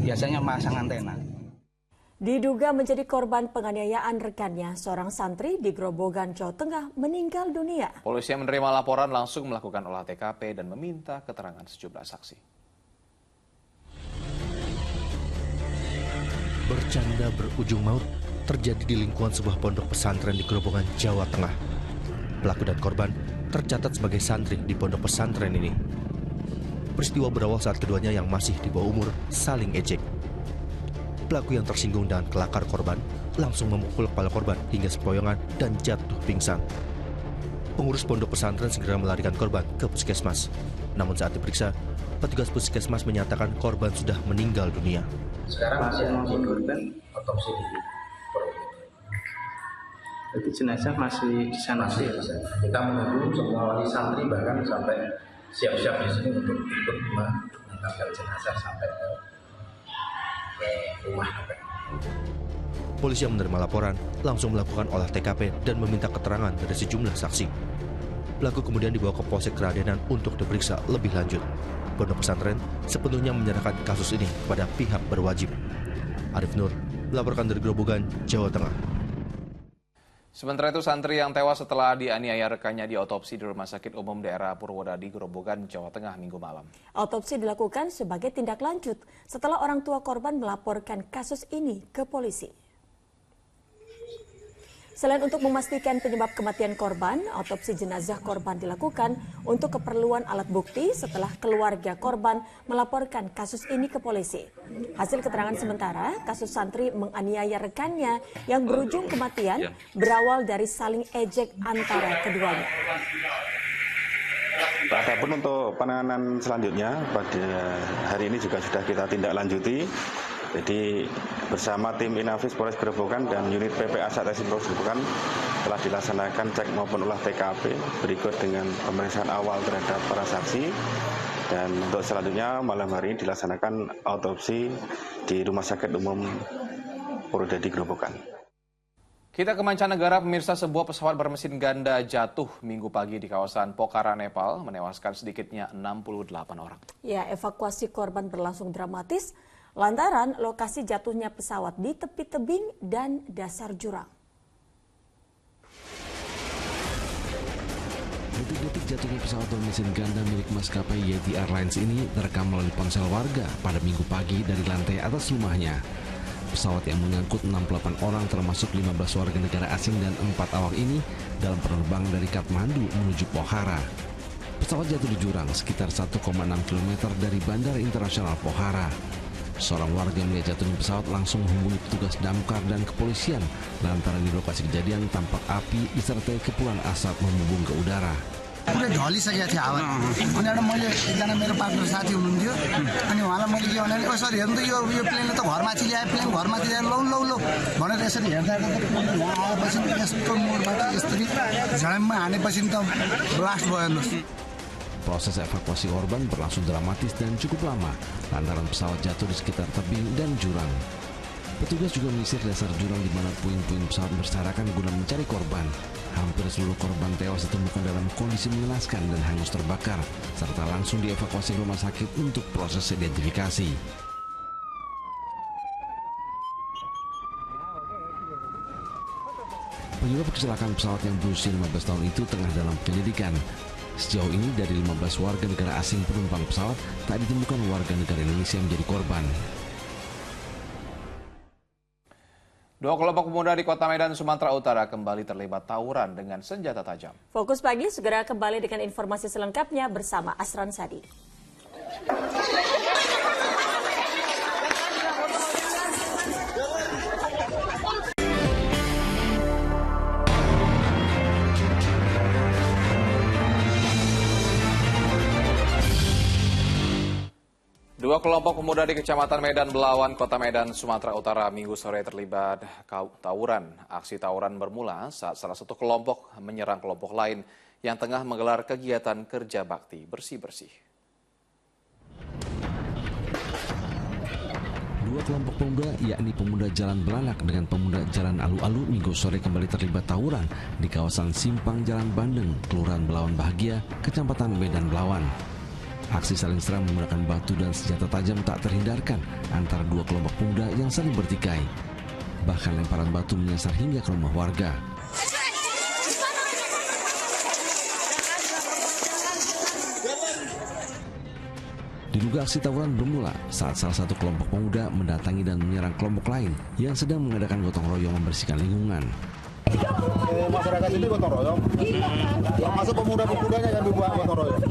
[SPEAKER 9] Biasanya masang antena.
[SPEAKER 2] Diduga menjadi korban penganiayaan rekannya, seorang santri di Grobogan, Jawa Tengah meninggal dunia.
[SPEAKER 1] Polisi yang menerima laporan langsung melakukan olah TKP dan meminta keterangan sejumlah saksi.
[SPEAKER 19] Bercanda berujung maut terjadi di lingkungan sebuah pondok pesantren di Grobogan, Jawa Tengah. Pelaku dan korban tercatat sebagai santri di pondok pesantren ini. Peristiwa berawal saat keduanya yang masih di bawah umur saling ejek. Pelaku yang tersinggung dengan kelakar korban langsung memukul kepala korban hingga sempoyongan dan jatuh pingsan. Pengurus pondok pesantren segera melarikan korban ke puskesmas. Namun saat diperiksa, petugas puskesmas menyatakan korban sudah meninggal dunia.
[SPEAKER 9] Sekarang masih korban otopsi dulu. Jadi jenazah masih di sana.
[SPEAKER 25] Kita menunggu semua wali santri bahkan sampai siap-siap di sini untuk ikut mengantarkan jenazah sampai ke rumah.
[SPEAKER 19] Polisi yang menerima laporan langsung melakukan olah TKP dan meminta keterangan dari sejumlah saksi. Pelaku kemudian dibawa ke Polsek Keradenan untuk diperiksa lebih lanjut. Pondok pesantren sepenuhnya menyerahkan kasus ini kepada pihak berwajib. Arif Nur melaporkan dari Grobogan, Jawa Tengah.
[SPEAKER 1] Sementara itu, santri yang tewas setelah dianiaya rekannya diotopsi di Rumah Sakit Umum Daerah Purwodadi, Grobogan, Jawa Tengah, Minggu malam.
[SPEAKER 2] Autopsi dilakukan sebagai tindak lanjut setelah orang tua korban melaporkan kasus ini ke polisi. Selain untuk memastikan penyebab kematian korban, autopsi jenazah korban dilakukan untuk keperluan alat bukti setelah keluarga korban melaporkan kasus ini ke polisi. Hasil keterangan sementara, kasus santri menganiaya rekannya yang berujung kematian berawal dari saling ejek antara keduanya.
[SPEAKER 6] Adapun untuk penanganan selanjutnya pada hari ini juga sudah kita tindak lanjuti. Jadi bersama tim Inafis Polres Gerobokan dan unit PPA Satreskrim Polres Gerobokan telah dilaksanakan cek maupun olah TKP berikut dengan pemeriksaan awal terhadap para saksi. Dan untuk selanjutnya malam hari ini dilaksanakan autopsi di Rumah Sakit Umum Purwodadi Gerobokan.
[SPEAKER 1] Kita ke mancanegara, pemirsa. Sebuah pesawat bermesin ganda jatuh Minggu pagi di kawasan Pokhara, Nepal, menewaskan sedikitnya 68 orang.
[SPEAKER 2] Ya, evakuasi korban berlangsung dramatis lantaran lokasi jatuhnya pesawat di tepi tebing dan dasar jurang.
[SPEAKER 11] Detik-detik jatuhnya pesawat bermesin ganda milik maskapai Yeti Airlines ini terekam melalui ponsel warga pada Minggu pagi dari lantai atas rumahnya. Pesawat yang mengangkut 68 orang termasuk 15 warga negara asing dan 4 awak ini dalam penerbangan dari Kathmandu menuju Pokhara. Pesawat jatuh di jurang sekitar 1,6 km dari Bandara Internasional Pokhara. Seorang warga melihat jatuhnya pesawat langsung menghubungi petugas damkar dan kepolisian lantaran di lokasi kejadian tampak api disertai kepulan asap membumbung ke udara.
[SPEAKER 12] पुरै ढलिसकेको थियो हावा अनि एउटा मैले एकजना मेरो पार्टनर साथी हुनुहुन्थ्यो अनि उहाँलाई मैले के भने ओ सर हेर्नु त यो प्लेनले त घरमाथि ल्यायो प्लेन घरमाथि ल्यायो लौ लौ भनेर यसरी हेर्दा त यहाँ आएपछि यस्तो मोडबाट यसरी झ्याम्मा हानेपछि त ब्लास्ट भयो हेर्नुहोस्.
[SPEAKER 11] Proses evakuasi korban berlangsung dramatis dan cukup lama lantaran pesawat jatuh di sekitar tebing dan jurang. Petugas juga menyisir dasar jurang di mana puing-puing pesawat berserakan guna mencari korban. Hampir seluruh korban tewas ditemukan dalam kondisi mengenaskan dan hangus terbakar, serta langsung dievakuasi ke rumah sakit untuk proses identifikasi. Penyebab kecelakaan pesawat yang berusia 15 tahun itu tengah dalam penyelidikan. Sejauh ini dari 15 warga negara asing penumpang pesawat, tak ditemukan warga negara Indonesia yang menjadi korban.
[SPEAKER 1] Dua kelompok pemuda di Kota Medan, Sumatera Utara kembali terlibat tawuran dengan senjata tajam.
[SPEAKER 2] Fokus Pagi segera kembali dengan informasi selengkapnya bersama Asran Sadi.
[SPEAKER 1] Dua kelompok pemuda di Kecamatan Medan Belawan, Kota Medan, Sumatera Utara, Minggu sore terlibat tawuran. Aksi tawuran bermula saat salah satu kelompok menyerang kelompok lain yang tengah menggelar kegiatan kerja bakti bersih-bersih.
[SPEAKER 11] Dua kelompok pemuda, yakni pemuda Jalan Belanak dengan pemuda Jalan Alu-Alu, Minggu sore kembali terlibat tawuran di kawasan Simpang Jalan Bandeng, Kelurahan Belawan Bahagia, Kecamatan Medan Belawan. Aksi saling serang menggunakan batu dan senjata tajam tak terhindarkan antara dua kelompok pemuda yang saling bertikai. Bahkan lemparan batu menyasar hingga ke rumah warga. Diduga aksi tawuran bermula saat salah satu kelompok pemuda mendatangi dan menyerang kelompok lain yang sedang mengadakan gotong royong membersihkan lingkungan.
[SPEAKER 4] Masyarakat ini gotong royong, termasuk pemuda-pemudanya yang dibuat gotong royong.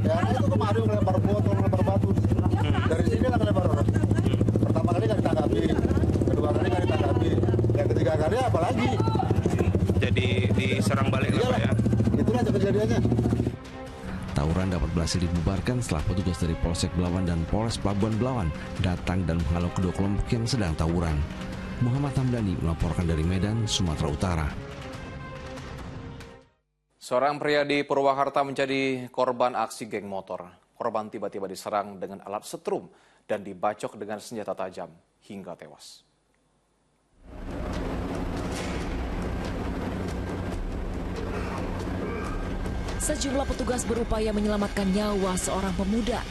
[SPEAKER 4] Ya itu kemarin melempar botol, melempar batu. Dari sini lah melempar orang. Pertama kali nggak ditanggapi, kedua kali nggak ditanggapi, yang ketiga kali apa lagi?
[SPEAKER 22] Jadi diserang balik lah ya.
[SPEAKER 4] Itulah kejadiannya.
[SPEAKER 11] Tawuran dapat berhasil dibubarkan setelah petugas dari Polsek Belawan dan Polres Pelabuhan Belawan datang dan menghalau kedua kelompok yang sedang tawuran. Muhammad Hamdani melaporkan dari Medan, Sumatera Utara.
[SPEAKER 1] Seorang pria di Purwakarta menjadi korban aksi geng motor. Korban tiba-tiba diserang dengan alat setrum dan dibacok dengan senjata tajam hingga tewas.
[SPEAKER 5] Sejumlah petugas berupaya menyelamatkan nyawa seorang pemuda.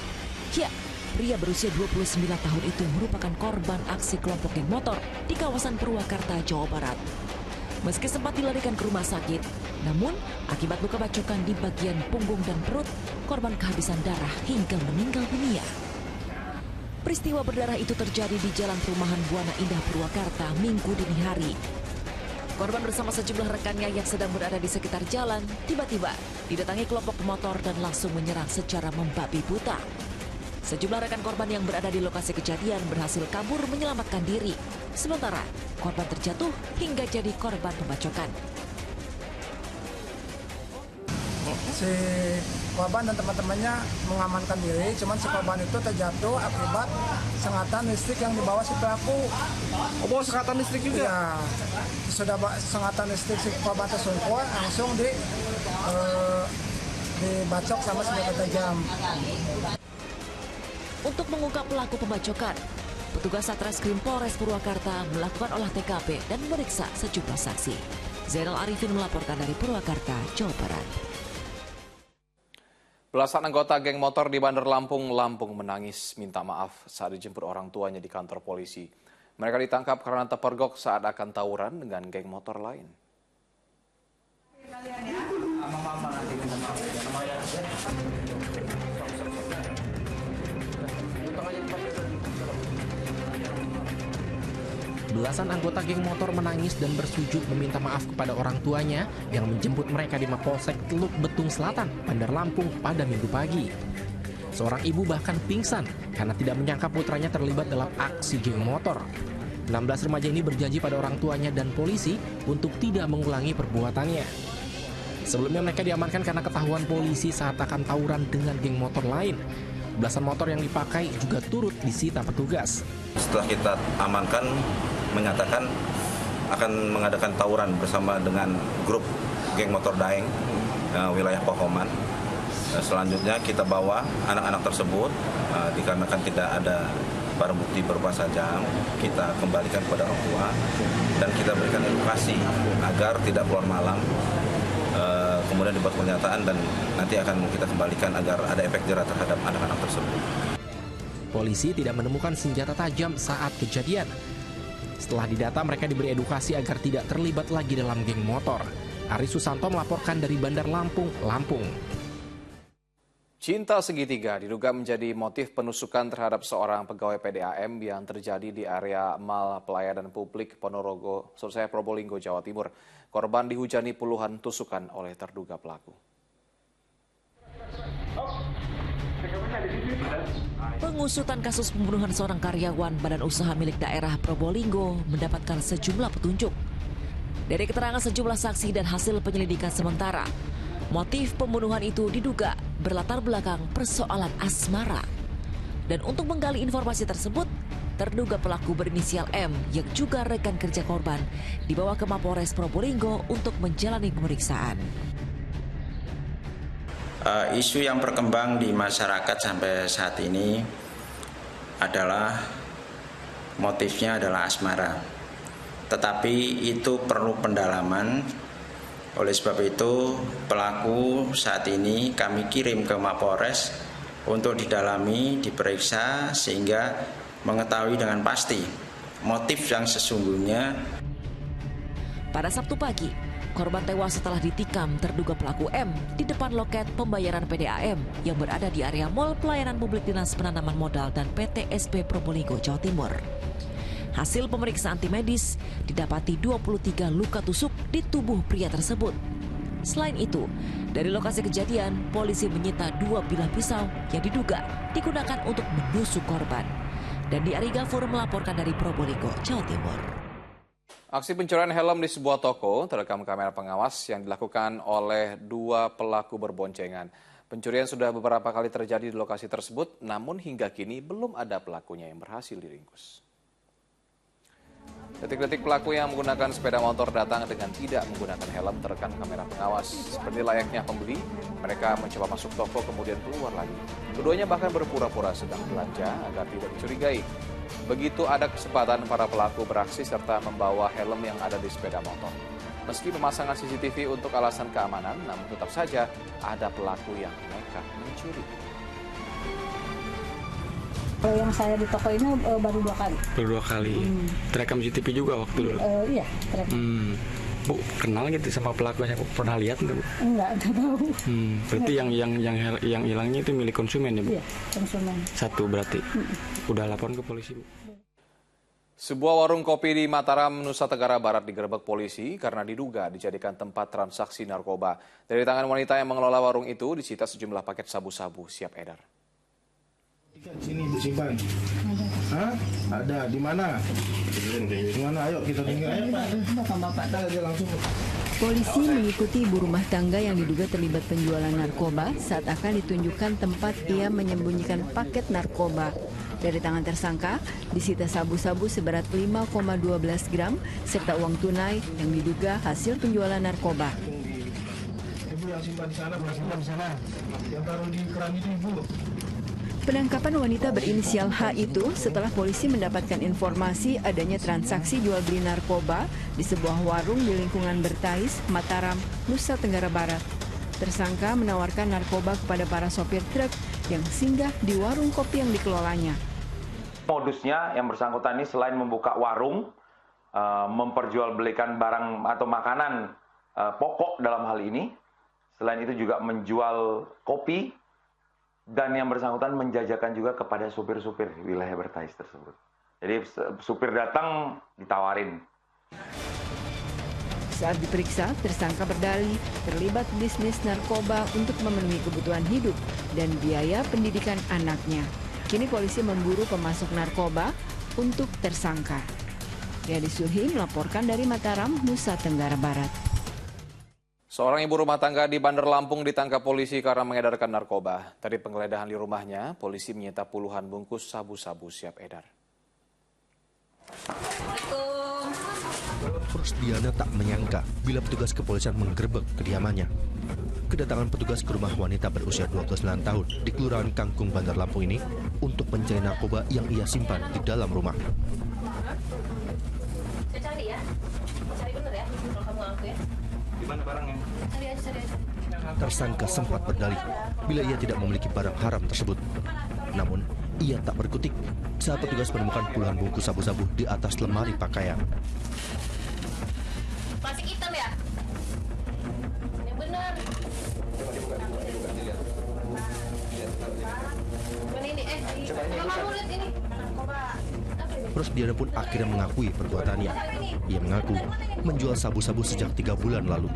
[SPEAKER 5] Ya, pria berusia 29 tahun itu merupakan korban aksi kelompok geng motor di kawasan Purwakarta, Jawa Barat. Meski sempat dilarikan ke rumah sakit, namun akibat luka bacokan di bagian punggung dan perut, korban kehabisan darah hingga meninggal dunia. Peristiwa berdarah itu terjadi di Jalan Perumahan Buana Indah, Purwakarta, Minggu dini hari. Korban bersama sejumlah rekannya yang sedang berada di sekitar jalan tiba-tiba didatangi kelompok pemotor dan langsung menyerang secara membabi buta. Sejumlah rekan korban yang berada di lokasi kejadian berhasil kabur menyelamatkan diri. Sementara korban terjatuh hingga jadi korban pembacokan.
[SPEAKER 13] Si korban dan teman-temannya mengamankan diri, cuman si korban itu terjatuh akibat sengatan listrik yang dibawa si pelaku.
[SPEAKER 22] Oh, bawa sengatan listrik juga?
[SPEAKER 13] Ya, sudah sengatan listrik si korban tersungkur, langsung dibacok sama senjata tajam.
[SPEAKER 5] Untuk mengungkap pelaku pembacokan, petugas Satreskrim Polres Purwakarta melakukan olah TKP dan memeriksa sejumlah saksi. Zainal Arifin melaporkan dari Purwakarta, Jawa Barat.
[SPEAKER 1] Belasan anggota geng motor di Bandar Lampung menangis minta maaf saat dijemput orang tuanya di kantor polisi. Mereka ditangkap karena terpergok saat akan tawuran dengan geng motor lain.
[SPEAKER 11] Belasan anggota geng motor menangis dan bersujud meminta maaf kepada orang tuanya yang menjemput mereka di Mapolsek Teluk Betung Selatan, Bandar Lampung pada Minggu pagi. Seorang ibu bahkan pingsan karena tidak menyangka putranya terlibat dalam aksi geng motor. 16 remaja ini berjanji pada orang tuanya dan polisi untuk tidak mengulangi perbuatannya. Sebelumnya mereka diamankan karena ketahuan polisi saat akan tawuran dengan geng motor lain. Belasan motor yang dipakai juga turut disita petugas.
[SPEAKER 6] Setelah kita amankan, menyatakan akan mengadakan tawuran bersama dengan grup geng motor Daeng wilayah Pohoman. Selanjutnya kita bawa anak-anak tersebut dikarenakan tidak ada barang bukti berupa sajam, kita kembalikan kepada orang tua dan kita berikan edukasi agar tidak keluar malam. Kemudian dibuat pernyataan dan nanti akan kita kembalikan agar ada efek jerah terhadap anak-anak tersebut.
[SPEAKER 11] Polisi tidak menemukan senjata tajam saat kejadian. Setelah didata, mereka diberi edukasi agar tidak terlibat lagi dalam geng motor. Ari Susanto melaporkan dari Bandar Lampung, Lampung.
[SPEAKER 1] Cinta segitiga diduga menjadi motif penusukan terhadap seorang pegawai PDAM yang terjadi di area Mal Pelayanan Publik Probolinggo, Jawa Timur. Korban dihujani puluhan tusukan oleh terduga pelaku.
[SPEAKER 5] Pengusutan kasus pembunuhan seorang karyawan Badan Usaha milik daerah Probolinggo mendapatkan sejumlah petunjuk. Dari keterangan sejumlah saksi dan hasil penyelidikan sementara, motif pembunuhan itu diduga berlatar belakang persoalan asmara. Dan untuk menggali informasi tersebut, terduga pelaku berinisial M yang juga rekan kerja korban dibawa ke Mapolres Probolinggo untuk menjalani pemeriksaan.
[SPEAKER 14] Isu yang berkembang di masyarakat sampai saat ini adalah motifnya adalah asmara. Tetapi itu perlu pendalaman. Oleh sebab itu pelaku saat ini kami kirim ke Mapolres untuk didalami, diperiksa sehingga mengetahui dengan pasti motif yang sesungguhnya.
[SPEAKER 5] Pada Sabtu pagi, korban tewas setelah ditikam terduga pelaku M di depan loket pembayaran PDAM yang berada di area Mall Pelayanan Publik Dinas Penanaman Modal dan PT SB Probolinggo, Jawa Timur. Hasil pemeriksaan tim medis didapati 23 luka tusuk di tubuh pria tersebut. Selain itu, dari lokasi kejadian, polisi menyita 2 bilah pisau yang diduga digunakan untuk menusuk korban. Dan di Ari Gafur melaporkan dari Probolinggo, Jawa Timur.
[SPEAKER 1] Aksi pencurian helm di sebuah toko terekam kamera pengawas yang dilakukan oleh 2 pelaku berboncengan. Pencurian sudah beberapa kali terjadi di lokasi tersebut, namun hingga kini belum ada pelakunya yang berhasil diringkus. Detik-detik pelaku yang menggunakan sepeda motor datang dengan tidak menggunakan helm terekam kamera pengawas. Seperti layaknya pembeli, mereka mencoba masuk toko kemudian keluar lagi. Keduanya bahkan berpura-pura sedang belanja agar tidak dicurigai. Begitu ada kesempatan para pelaku beraksi serta membawa helm yang ada di sepeda motor. Meski pemasangan CCTV untuk alasan keamanan, namun tetap saja ada pelaku yang nekat mencuri.
[SPEAKER 3] Kalau yang saya di toko ini baru 2 kali.
[SPEAKER 15] Baru 2 kali. Terekam CCTV juga waktu dulu?
[SPEAKER 3] Iya, terekam.
[SPEAKER 15] Bu, kenal gitu sama pelakunya? Pernah lihat nggak, Bu?
[SPEAKER 3] Enggak tahu.
[SPEAKER 15] Berarti yang hilangnya itu milik konsumen ya, Bu?
[SPEAKER 3] Iya, konsumen.
[SPEAKER 15] 1 berarti. Udah laporan ke polisi, Bu?
[SPEAKER 1] Sebuah warung kopi di Mataram, Nusa Tenggara Barat digerebek polisi karena diduga dijadikan tempat transaksi narkoba. Dari tangan wanita yang mengelola warung itu disita sejumlah paket sabu-sabu siap edar.
[SPEAKER 8] Sini disimpan. Hah? Ada di mana? Di mana? Ayo kita tinggal. Langsung.
[SPEAKER 10] Polisi mengikuti ibu rumah tangga yang diduga terlibat penjualan narkoba saat akan ditunjukkan tempat ia menyembunyikan paket narkoba. Dari tangan tersangka, disita sabu-sabu seberat 5,12 gram serta uang tunai yang diduga hasil penjualan narkoba.
[SPEAKER 8] Ibu yang simpan di sana, simpan di sana. Yang taruh di keran itu, Ibu.
[SPEAKER 10] Penangkapan wanita berinisial H itu setelah polisi mendapatkan informasi adanya transaksi jual beli narkoba di sebuah warung di lingkungan Bertais, Mataram, Nusa Tenggara Barat. Tersangka menawarkan narkoba kepada para sopir truk yang singgah di warung kopi yang dikelolanya.
[SPEAKER 17] Modusnya yang bersangkutan ini selain membuka warung, memperjualbelikan barang atau makanan pokok dalam hal ini, selain itu juga menjual kopi, dan yang bersangkutan menjajakan juga kepada supir-supir wilayah Bertais tersebut. Jadi supir datang ditawarin.
[SPEAKER 10] Saat diperiksa, tersangka berdalih terlibat bisnis narkoba untuk memenuhi kebutuhan hidup dan biaya pendidikan anaknya. Kini polisi memburu pemasok narkoba untuk tersangka. Yadi Sulhi melaporkan dari Mataram, Nusa Tenggara Barat.
[SPEAKER 1] Seorang ibu rumah tangga di Bandar Lampung ditangkap polisi karena mengedarkan narkoba. Dari penggeledahan di rumahnya, polisi menyita puluhan bungkus sabu-sabu siap edar.
[SPEAKER 19] Rosdiana tak menyangka bila petugas kepolisian menggerebek kediamannya. Kedatangan petugas ke rumah wanita berusia 29 tahun di Kelurahan Kangkung, Bandar Lampung ini untuk mencari narkoba yang ia simpan di dalam rumah.
[SPEAKER 18] Saya cari ya, cari bener ya, kalau kamu ngaku ya.
[SPEAKER 8] Di mana barangnya?
[SPEAKER 18] Cari aja.
[SPEAKER 19] Tersangka sempat berdalih bila ia tidak memiliki barang haram tersebut. Namun, ia tak berkutik saat petugas menemukan puluhan bungkus sabu-sabu di atas lemari pakaian.
[SPEAKER 18] Plastik hitam ya? Yang benar. Mana ini? Kamu lihat ini.
[SPEAKER 19] Rosdiana pun akhirnya mengakui perbuatannya. Ia mengaku menjual sabu-sabu sejak 3 bulan lalu.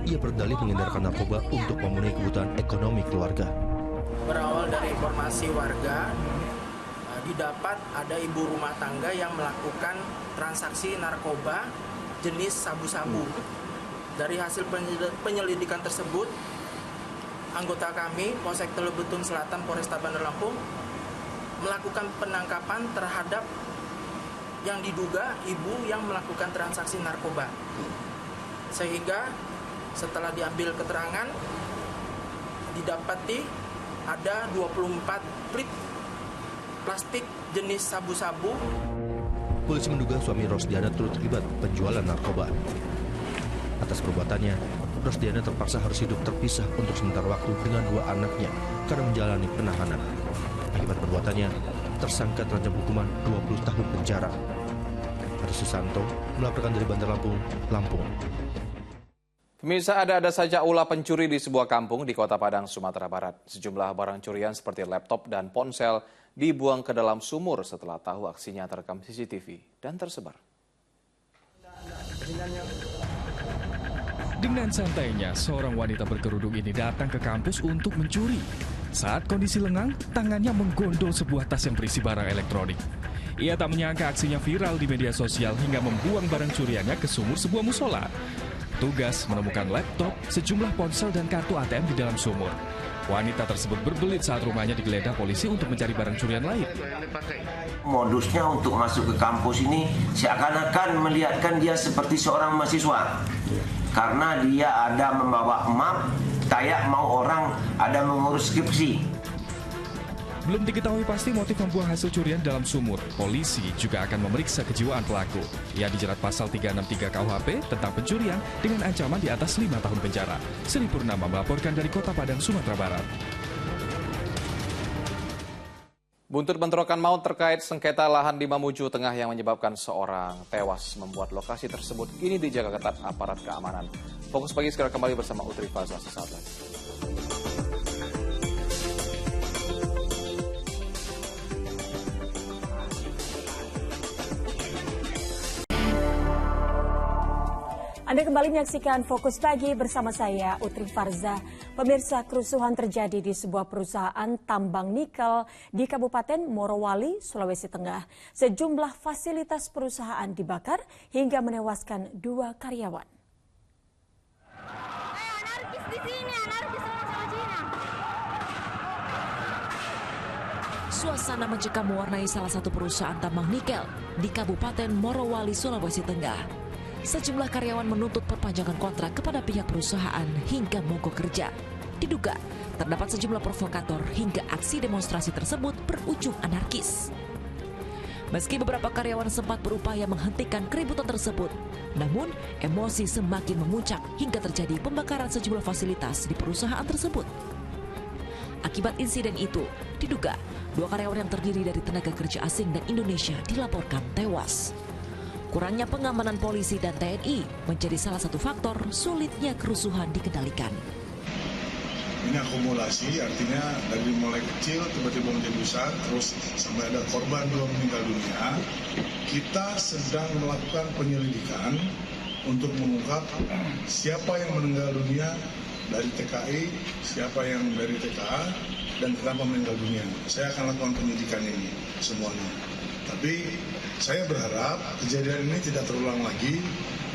[SPEAKER 19] Ia berdalih mengedarkan narkoba untuk memenuhi kebutuhan ekonomi keluarga.
[SPEAKER 20] Berawal dari informasi warga, didapat ada ibu rumah tangga yang melakukan transaksi narkoba jenis sabu-sabu. Dari hasil penyelidikan tersebut, anggota kami, Polsek Teluk Betung Selatan, Polresta Bandar Lampung, melakukan penangkapan terhadap yang diduga ibu yang melakukan transaksi narkoba. Sehingga setelah diambil keterangan, didapati ada 24 klip plastik jenis sabu-sabu.
[SPEAKER 19] Polisi menduga suami Rosdiana turut terlibat penjualan narkoba. Atas perbuatannya, Rosdiana terpaksa harus hidup terpisah untuk sementara waktu dengan 2 anaknya karena menjalani penahanan. Akibat perbuatannya, tersangka terancam hukuman 20 tahun penjara. Adi Susanto melaporkan dari Bandar Lampung, Lampung.
[SPEAKER 1] Pemirsa, ada saja ulah pencuri di sebuah kampung di Kota Padang, Sumatera Barat. Sejumlah barang curian seperti laptop dan ponsel dibuang ke dalam sumur setelah tahu aksinya terekam CCTV dan tersebar.
[SPEAKER 26] Dengan santainya, seorang wanita berkerudung ini datang ke kampus untuk mencuri. Saat kondisi lengang, tangannya menggondol sebuah tas yang berisi barang elektronik. Ia tak menyangka aksinya viral di media sosial hingga membuang barang curiannya ke sumur sebuah musola. Petugas menemukan laptop, sejumlah ponsel dan kartu ATM di dalam sumur. Wanita tersebut berbelit saat rumahnya digeledah polisi untuk mencari barang curian lain.
[SPEAKER 27] Modusnya untuk masuk ke kampus ini seakan-akan melihatkan dia seperti seorang mahasiswa. Karena dia ada membawa map, kayak mau orang ada mengurus skripsi.
[SPEAKER 26] Belum diketahui pasti motif membuang hasil curian dalam sumur. Polisi juga akan memeriksa kejiwaan pelaku. Ia dijerat pasal 363 KUHP tentang pencurian dengan ancaman di atas 5 tahun penjara. Sri Purnama melaporkan dari Kota Padang, Sumatera Barat.
[SPEAKER 1] Buntut bentrokan maut terkait sengketa lahan di Mamuju Tengah yang menyebabkan seorang tewas membuat lokasi tersebut kini dijaga ketat aparat keamanan. Fokus Pagi segera kembali bersama Utri Faza sesaat lagi.
[SPEAKER 2] Anda kembali menyaksikan Fokus Pagi bersama saya, Utri Farza. Pemirsa, kerusuhan terjadi di sebuah perusahaan tambang nikel di Kabupaten Morowali, Sulawesi Tengah. Sejumlah fasilitas perusahaan dibakar hingga menewaskan 2 karyawan.
[SPEAKER 5] Suasana mencekam mewarnai salah satu perusahaan tambang nikel di Kabupaten Morowali, Sulawesi Tengah. Sejumlah karyawan menuntut perpanjangan kontrak kepada pihak perusahaan hingga mogok kerja. Diduga terdapat sejumlah provokator hingga aksi demonstrasi tersebut berujung anarkis. Meski beberapa karyawan sempat berupaya menghentikan keributan tersebut, namun emosi semakin memuncak hingga terjadi pembakaran sejumlah fasilitas di perusahaan tersebut. Akibat insiden itu, diduga 2 karyawan yang terdiri dari tenaga kerja asing dan Indonesia dilaporkan tewas. Kurangnya pengamanan polisi dan TNI menjadi salah satu faktor sulitnya kerusuhan dikendalikan.
[SPEAKER 7] Ini akumulasi, artinya dari mulai kecil tiba-tiba menjadi besar, terus sampai ada korban 2 meninggal dunia. Kita sedang melakukan penyelidikan untuk mengungkap siapa yang meninggal dunia dari TKI, siapa yang dari TKA, dan kenapa meninggal dunia. Saya akan lakukan penyidikan ini semuanya. Tapi saya berharap kejadian ini tidak terulang lagi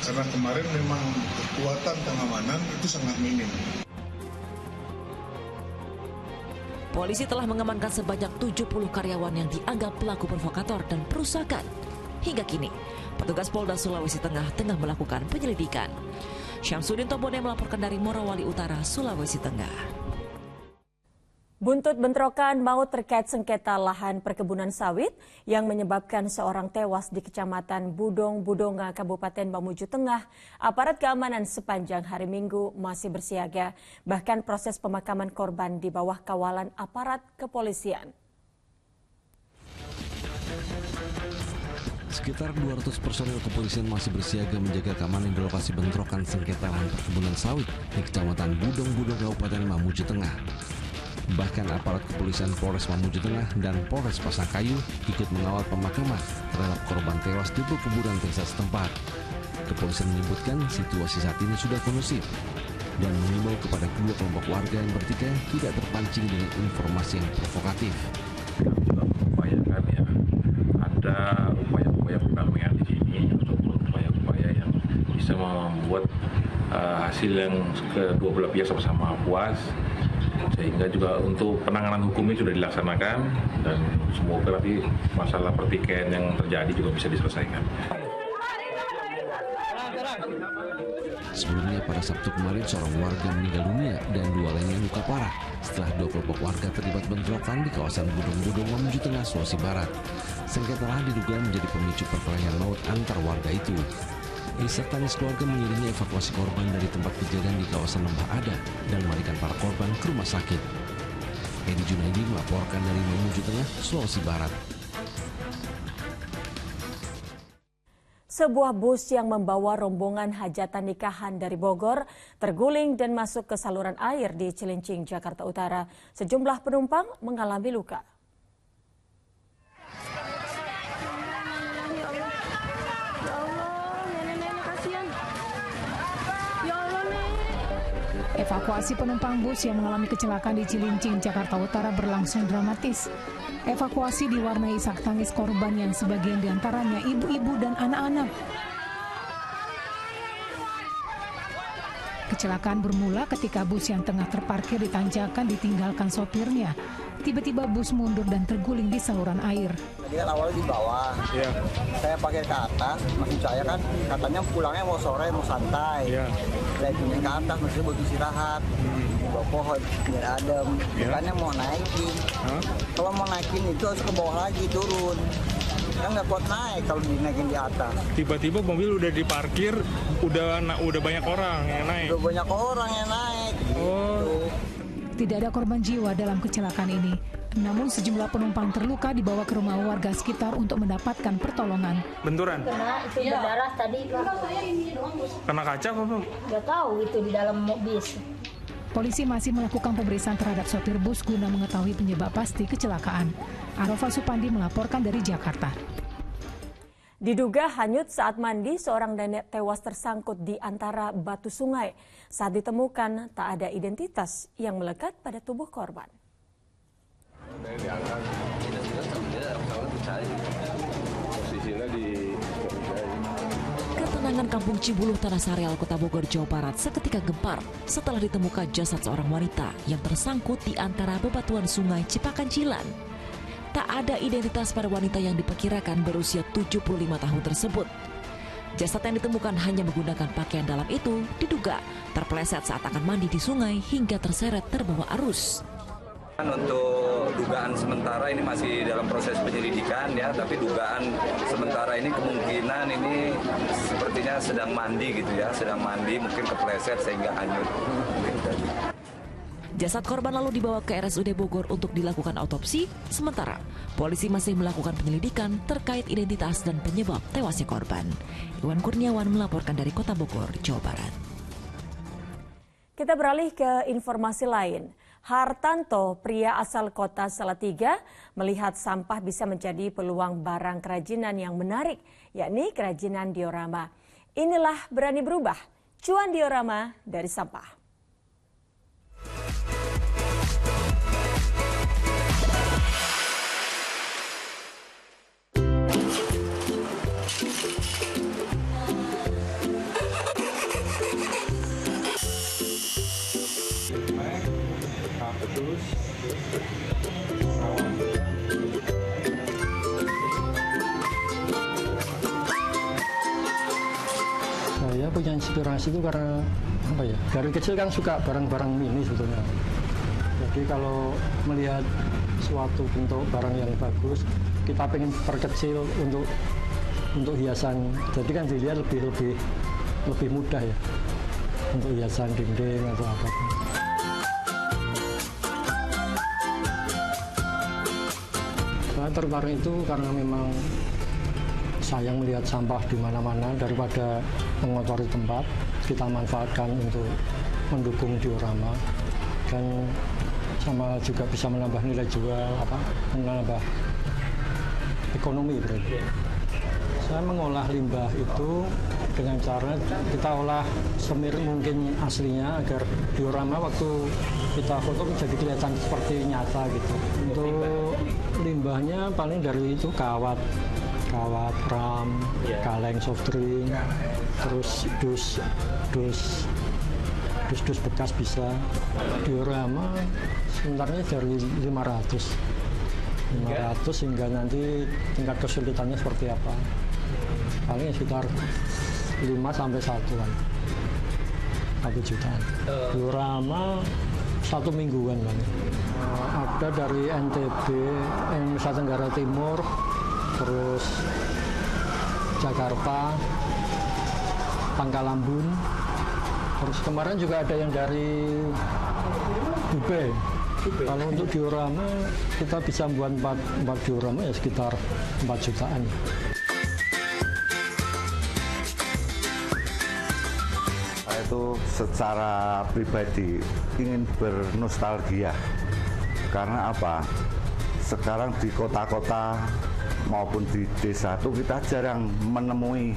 [SPEAKER 7] karena kemarin memang kekuatan pengamanan itu sangat minim.
[SPEAKER 5] Polisi telah mengamankan sebanyak 70 karyawan yang dianggap pelaku provokator dan perusakan. Hingga kini, petugas Polda Sulawesi Tengah melakukan penyelidikan. Syamsuddin Tobone melaporkan dari Morowali Utara, Sulawesi Tengah.
[SPEAKER 2] Buntut bentrokan maut terkait sengketa lahan perkebunan sawit yang menyebabkan seorang tewas di Kecamatan Budong-Budonga, Kabupaten Mamuju Tengah, aparat keamanan sepanjang hari Minggu masih bersiaga. Bahkan proses pemakaman korban di bawah kawalan aparat kepolisian.
[SPEAKER 9] Sekitar 200 personel kepolisian masih bersiaga menjaga keamanan di lokasi bentrokan sengketa lahan perkebunan sawit di Kecamatan Budong-Budong, Kabupaten Mamuju Tengah. Bahkan aparat kepolisian Polres Mamuju Tengah dan Polres Pasangkayu ikut mengawal pemakaman terhadap korban tewas di kuburan desa setempat. Kepolisian menyebutkan situasi saat ini sudah kondusif dan mengimbau kepada kedua kelompok warga yang bertikai tidak terpancing dengan informasi yang provokatif.
[SPEAKER 16] Upayakan ya, ada upaya-upaya perdamaian di sini ataupun upaya-upaya yang bisa membuat hasil yang kedua belah pihak sama-sama puas, sehingga juga untuk penanganan hukumnya sudah dilaksanakan dan semoga nanti masalah pertikaian yang terjadi juga bisa diselesaikan.
[SPEAKER 9] Sebelumnya pada Sabtu kemarin seorang warga meninggal dunia dan 2 lainnya luka parah setelah 2 kelompok warga terlibat bentrokan di kawasan Budong-Budong, Mamuju Tengah, Sulawesi Barat. Sengketa lahan diduga menjadi pemicu perkelahian maut antar warga itu. Isak tangis keluarga mengiringi evakuasi korban dari tempat kejadian di kawasan Lembah Ada dan melarikan para korban ke rumah sakit. Edi Junaidi melaporkan dari Mamuju Tengah, Sulawesi Barat.
[SPEAKER 2] Sebuah bus yang membawa rombongan hajatan nikahan dari Bogor terguling dan masuk ke saluran air di Cilincing, Jakarta Utara. Sejumlah penumpang mengalami luka.
[SPEAKER 3] Evakuasi penumpang bus yang mengalami kecelakaan di Cilincing, Jakarta Utara berlangsung dramatis. Evakuasi diwarnai isak tangis korban yang sebagian diantaranya ibu-ibu dan anak-anak. Kecelakaan bermula ketika bus yang tengah terparkir di tanjakan ditinggalkan sopirnya. Tiba-tiba bus mundur dan terguling di saluran air.
[SPEAKER 21] Tadi kan awalnya di bawah, saya pakai ke atas, maksud saya kan katanya pulangnya mau sore, mau santai. Saya pindah ke atas, maksudnya buat istirahat, di bawah pohon, biar adem. Bukannya mau naikin, kalau mau naikin itu harus ke bawah lagi, turun. Kan nggak kuat naik kalau dinaikin di atas.
[SPEAKER 22] Tiba-tiba mobil udah diparkir, udah banyak orang yang naik.
[SPEAKER 21] Udah banyak orang yang naik. Gitu.
[SPEAKER 3] Tidak ada korban jiwa dalam kecelakaan ini. Namun sejumlah penumpang terluka dibawa ke rumah warga sekitar untuk mendapatkan pertolongan.
[SPEAKER 22] Benturan?
[SPEAKER 23] Kena itu berdarah tadi.
[SPEAKER 22] Kena kaca apa?
[SPEAKER 23] Gak tahu itu di dalam bis.
[SPEAKER 3] Polisi masih melakukan pemeriksaan terhadap sopir bus guna mengetahui penyebab pasti kecelakaan. Arafah Supandi melaporkan dari Jakarta.
[SPEAKER 2] Diduga hanyut saat mandi, seorang nenek tewas tersangkut di antara batu sungai. Saat ditemukan, tak ada identitas yang melekat pada tubuh korban.
[SPEAKER 5] Ketenangan Kampung Cibuluh, Tanah Sareal, Kota Bogor, Jawa Barat seketika gempar setelah ditemukan jasad seorang wanita yang tersangkut di antara bebatuan sungai Cipakancilan. Tak ada identitas pada wanita yang diperkirakan berusia 75 tahun tersebut. Jasad yang ditemukan hanya menggunakan pakaian dalam itu diduga terpeleset saat akan mandi di sungai hingga terseret terbawa arus.
[SPEAKER 4] Untuk dugaan sementara ini masih dalam proses penyelidikan ya, tapi dugaan sementara ini kemungkinan ini sepertinya sedang mandi gitu ya, sedang mandi mungkin kepleset sehingga hanyut.
[SPEAKER 5] Jasad korban lalu dibawa ke RSUD Bogor untuk dilakukan autopsi, sementara polisi masih melakukan penyelidikan terkait identitas dan penyebab tewasnya korban. Iwan Kurniawan melaporkan dari Kota Bogor, Jawa Barat.
[SPEAKER 2] Kita beralih ke informasi lain. Hartanto, pria asal kota Salatiga, melihat sampah bisa menjadi peluang barang kerajinan yang menarik, yakni kerajinan diorama. Inilah Berani Berubah, cuan diorama dari sampah.
[SPEAKER 6] Saya punya inspirasi itu karena dari kecil kan suka barang-barang mini sebetulnya. Jadi kalau melihat suatu bentuk barang yang bagus, kita pengen perkecil untuk hiasan. Jadi kan dilihat lebih mudah ya untuk hiasan dinding atau apapun. Saya tertarik itu karena memang sayang melihat sampah di mana-mana, daripada mengotori tempat, kita manfaatkan untuk mendukung diorama dan sama juga bisa menambah nilai jual, menambah ekonomi berarti. Saya mengolah limbah itu dengan cara kita olah semirip mungkin aslinya agar diorama waktu kita foto jadi kelihatan seperti nyata gitu. Untuk limbahnya paling dari itu kawat ram, kaleng soft drink, terus dus bekas bisa. Diorama sebenarnya dari 500 hingga nanti tingkat kesulitannya seperti apa. Paling sekitar 5 sampai 1 jutaan. Diorama 1 mingguan Bang. Ada dari NTB, Nusa Tenggara Timur, terus Jakarta, Pangkalambun, terus kemarin juga ada yang dari Dubai. Kalau untuk diorama kita bisa membuat 4 diorama ya sekitar 4 jutaan.
[SPEAKER 11] Saya itu secara pribadi ingin bernostalgia. Karena apa? Sekarang di kota-kota maupun di desa itu kita jarang menemui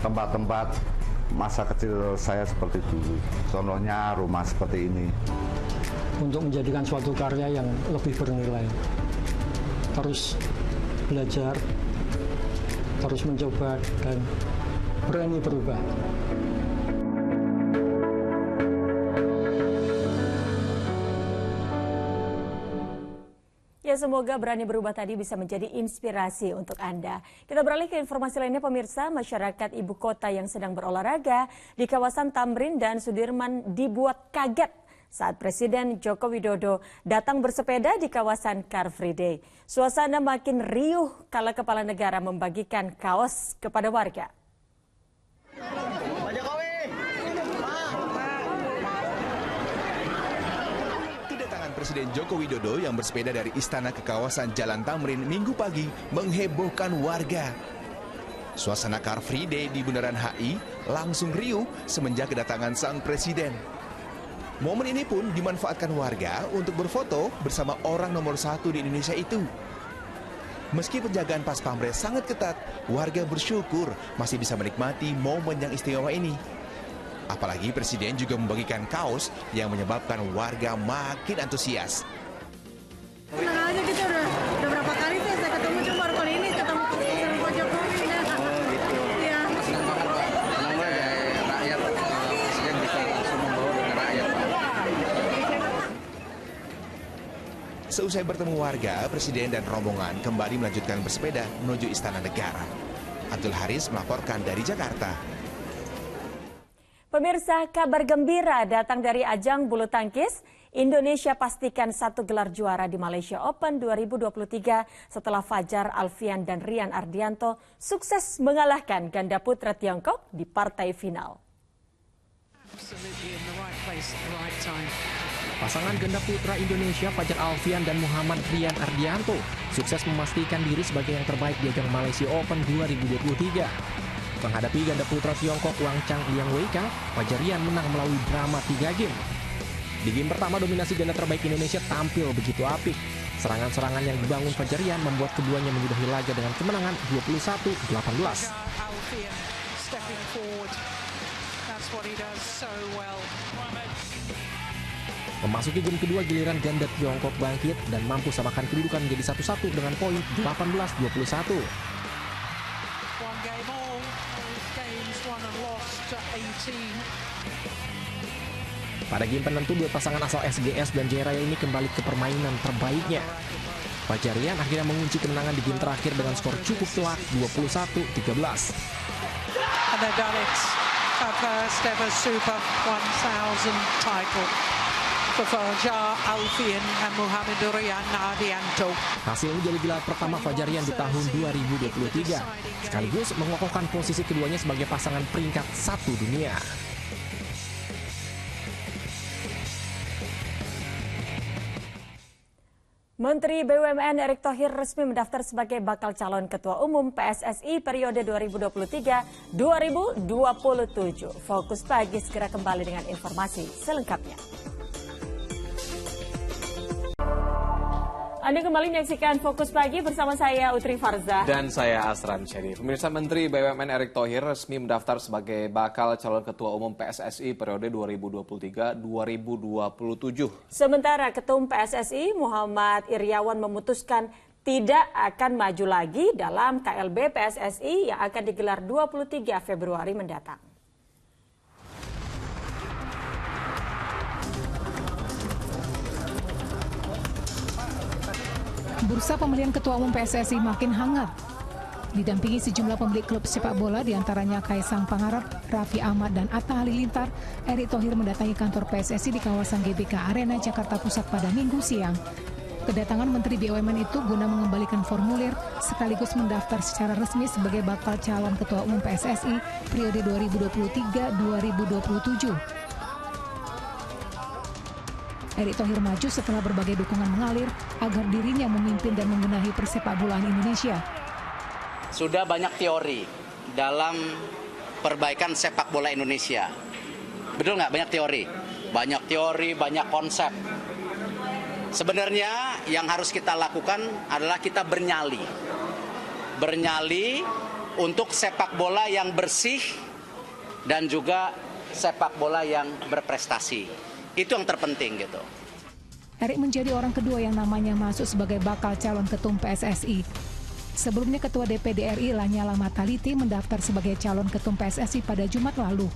[SPEAKER 11] tempat-tempat masa kecil saya seperti dulu. Contohnya rumah seperti ini.
[SPEAKER 6] Untuk menjadikan suatu karya yang lebih bernilai, terus belajar, terus mencoba dan berani berubah.
[SPEAKER 2] Ya, semoga Berani Berubah tadi bisa menjadi inspirasi untuk Anda. Kita beralih ke informasi lainnya pemirsa. Masyarakat ibu kota yang sedang berolahraga di kawasan Tamrin dan Sudirman dibuat kaget saat Presiden Joko Widodo datang bersepeda di kawasan Car Free Day. Suasana makin riuh kala kepala negara membagikan kaos kepada warga.
[SPEAKER 12] Presiden Joko Widodo yang bersepeda dari istana ke kawasan Jalan Tamrin Minggu pagi menghebohkan warga. Suasana Car Free Day di Bundaran HI langsung riuh semenjak kedatangan sang presiden. Momen ini pun dimanfaatkan warga untuk berfoto bersama orang nomor 1 di Indonesia itu. Meski penjagaan Pas Pampres sangat ketat, warga bersyukur masih bisa menikmati momen yang istimewa ini. Apalagi Presiden juga membagikan kaos yang menyebabkan warga makin antusias.
[SPEAKER 10] Senang aja kita udah berapa kali tuh saya ketemu, cuma baru kali ini ketemu Pak Jokowi. Iya.
[SPEAKER 13] Senang banget Pak. Senang banget rakyat Presiden bisa langsung membawa dengan rakyat Pak.
[SPEAKER 12] Seusai bertemu warga, Presiden dan rombongan kembali melanjutkan bersepeda menuju Istana Negara. Abdul Haris melaporkan dari Jakarta.
[SPEAKER 2] Pemirsa, kabar gembira datang dari ajang bulu tangkis. Indonesia pastikan 1 gelar juara di Malaysia Open 2023 setelah Fajar Alfian dan Rian Ardianto sukses mengalahkan ganda putra Tiongkok di partai final.
[SPEAKER 14] Pasangan ganda putra Indonesia Fajar Alfian dan Muhammad Rian Ardianto sukses memastikan diri sebagai yang terbaik di ajang Malaysia Open 2023. Menghadapi ganda putra Tiongkok Wang Chang Liang Weika, Fajar Rian menang melalui drama 3 game. Di game pertama, dominasi ganda terbaik Indonesia tampil begitu apik. Serangan-serangan yang dibangun Fajar Rian membuat keduanya menyudahi laga dengan kemenangan 21-18. Memasuki game kedua, giliran ganda Tiongkok bangkit dan mampu samakan kedudukan menjadi 1-1 dengan poin 18-21. Pada game penentu, dua pasangan asal SGS dan Jaya Raya ini kembali ke permainan terbaiknya. Fajar Rian akhirnya mengunci kemenangan di game terakhir dengan skor cukup telak 21-13.
[SPEAKER 15] And they've done it. Our first ever Super 1000 title for Fajar Alfian and Muhammad Rian Ardianto.
[SPEAKER 14] Hasil menjadi gelar pertama Fajar Rian di tahun 2023, sekaligus mengokohkan posisi keduanya sebagai pasangan peringkat 1 dunia.
[SPEAKER 2] Menteri BUMN Erick Thohir resmi mendaftar sebagai bakal calon Ketua Umum PSSI periode 2023-2027. Fokus Pagi segera kembali dengan informasi selengkapnya. Anda kembali menyaksikan Fokus Pagi bersama saya Utri Farza.
[SPEAKER 1] Dan saya Asran Syarif. Pemirsa, Menteri BUMN Erick Thohir resmi mendaftar sebagai bakal calon Ketua Umum PSSI periode 2023-2027.
[SPEAKER 2] Sementara Ketum PSSI Muhammad Iryawan memutuskan tidak akan maju lagi dalam KLB PSSI yang akan digelar 23 Februari mendatang.
[SPEAKER 3] Bursa pemilihan Ketua Umum PSSI makin hangat. Didampingi sejumlah pemilik klub sepak bola, diantaranya Kaisang Pangarep, Raffi Ahmad, dan Atta Halilintar, Erick Thohir mendatangi kantor PSSI di kawasan GBK Arena, Jakarta Pusat pada Minggu siang. Kedatangan Menteri BUMN itu guna mengembalikan formulir sekaligus mendaftar secara resmi sebagai bakal calon Ketua Umum PSSI periode 2023-2027. Erick Thohir maju setelah berbagai dukungan mengalir agar dirinya memimpin dan membenahi persepakbolaan Indonesia.
[SPEAKER 17] Sudah banyak teori dalam perbaikan sepak bola Indonesia. Betul nggak? Banyak teori, banyak konsep. Sebenarnya yang harus kita lakukan adalah kita bernyali. Bernyali untuk sepak bola yang bersih dan juga sepak bola yang berprestasi. Itu yang terpenting gitu.
[SPEAKER 3] Erick menjadi orang kedua yang namanya masuk sebagai bakal calon ketum PSSI. Sebelumnya Ketua DPD RI Lanyala Mataliti mendaftar sebagai calon ketum PSSI pada Jumat lalu.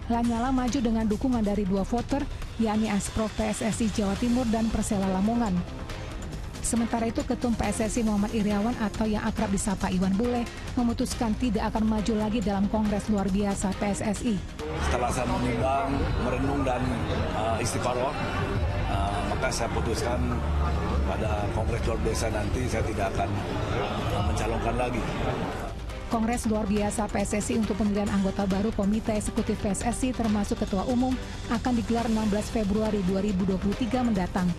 [SPEAKER 3] Lanyala maju dengan dukungan dari 2 voter, yakni Asprof PSSI Jawa Timur dan Persela Lamongan. Sementara itu Ketum PSSI Muhammad Iryawan atau yang akrab disapa Iwan Bule memutuskan tidak akan maju lagi dalam Kongres Luar Biasa PSSI.
[SPEAKER 24] Setelah saya menimbang, merenung dan istiqoroh, maka saya putuskan pada Kongres Luar Biasa nanti saya tidak akan mencalonkan lagi.
[SPEAKER 3] Kongres Luar Biasa PSSI untuk pemilihan anggota baru Komite Eksekutif PSSI termasuk Ketua Umum akan digelar 16 Februari 2023 mendatang.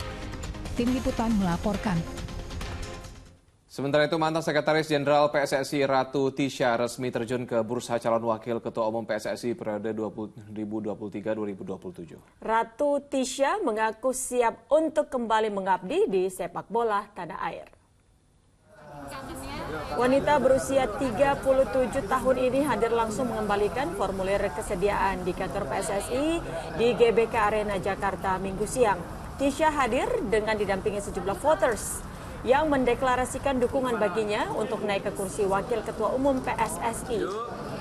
[SPEAKER 3] Tim Liputan melaporkan.
[SPEAKER 1] Sementara itu, mantan Sekretaris Jenderal PSSI Ratu Tisha resmi terjun ke bursa calon wakil Ketua Umum PSSI periode 2023-2027.
[SPEAKER 2] Ratu Tisha mengaku siap untuk kembali mengabdi di sepak bola tanah air. Wanita berusia 37 tahun ini hadir langsung mengembalikan formulir kesediaan di kantor PSSI di GBK Arena Jakarta Minggu siang. Tisha hadir dengan didampingi sejumlah voters yang mendeklarasikan dukungan baginya untuk naik ke kursi Wakil Ketua Umum PSSI.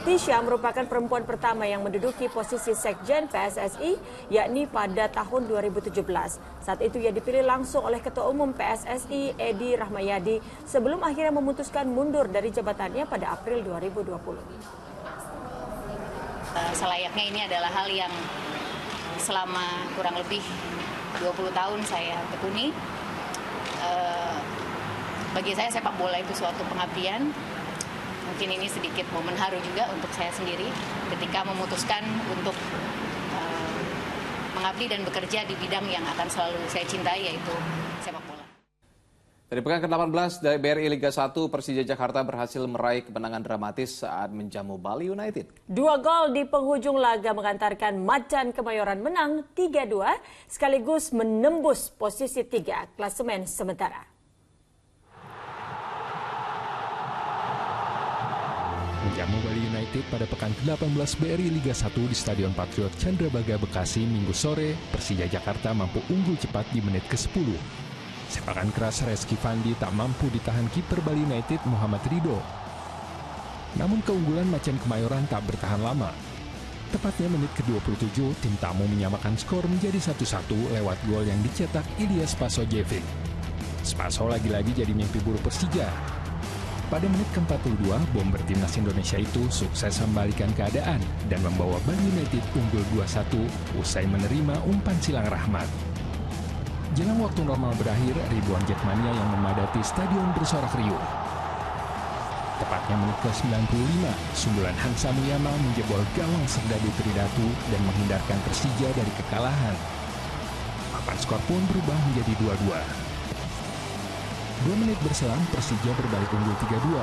[SPEAKER 2] Tisha merupakan perempuan pertama yang menduduki posisi Sekjen PSSI, yakni pada tahun 2017. Saat itu ia dipilih langsung oleh Ketua Umum PSSI Edi Rahmayadi sebelum akhirnya memutuskan mundur dari jabatannya pada April 2020.
[SPEAKER 8] Selayaknya ini adalah hal yang selama kurang lebih 20 tahun saya tekuni. Bagi saya sepak bola itu suatu pengabdian. Mungkin ini sedikit momen haru juga untuk saya sendiri ketika memutuskan untuk mengabdi dan bekerja di bidang yang akan selalu saya cintai, yaitu sepak bola.
[SPEAKER 1] Dari pekan ke-18 dari BRI Liga 1, Persija Jakarta berhasil meraih kemenangan dramatis saat menjamu Bali United.
[SPEAKER 2] 2 gol di penghujung laga mengantarkan Macan Kemayoran menang 3-2 sekaligus menembus posisi 3 klasemen sementara.
[SPEAKER 18] Menjamu Bali United pada pekan ke-18 BRI Liga 1 di Stadion Patriot Candrabaga Bekasi Minggu sore, Persija Jakarta mampu unggul cepat di menit ke-10. Sepakan keras Reski Fandi tak mampu ditahan kiper Bali United Muhammad Ridho. Namun keunggulan Macan Kemayoran tak bertahan lama. Tepatnya menit ke-27, tim tamu menyamakan skor menjadi 1-1 lewat gol yang dicetak Ilyas Spasojevic. Spaso lagi-lagi jadi mimpi buruk Persija. Pada menit ke-42, bomber timnas Indonesia itu sukses membalikan keadaan dan membawa Bali United unggul 2-1 usai menerima umpan silang Rahmat. Jelang waktu normal berakhir, ribuan Jackmania yang memadati stadion bersorak riuh. Tepatnya menit ke-95, sundulan Hansa Muyama menjebol gawang Serdadu Tridatu dan menghindarkan Persija dari kekalahan. Papan skor pun berubah menjadi 2-2. 2 menit berselang, Persija berbalik unggul 3-2.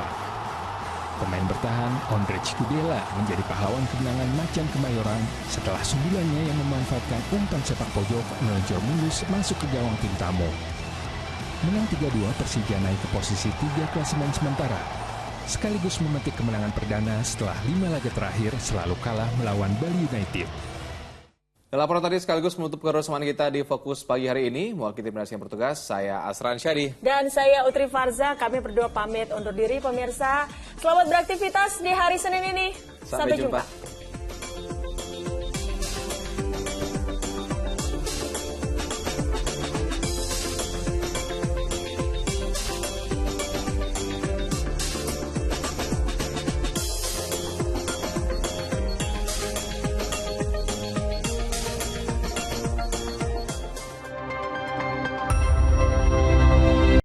[SPEAKER 18] Pemain bertahan, Ondrej Kudela, menjadi pahlawan kemenangan Macan Kemayoran setelah sundulannya yang memanfaatkan umpan sepak pojok meluncur mulus masuk ke gawang tim tamu. Menang 3-2, Persija naik ke posisi 3 klasemen sementara, sekaligus memetik kemenangan perdana setelah 5 laga terakhir selalu kalah melawan Bali United.
[SPEAKER 1] Laporan tadi sekaligus menutup kebersamaan kita di Fokus pagi hari ini. Mewakili timnas yang bertugas, saya Asran Syadi.
[SPEAKER 2] Dan saya Utri Farza, kami berdua pamit undur diri pemirsa. Selamat beraktivitas di hari Senin ini.
[SPEAKER 1] Sampai jumpa.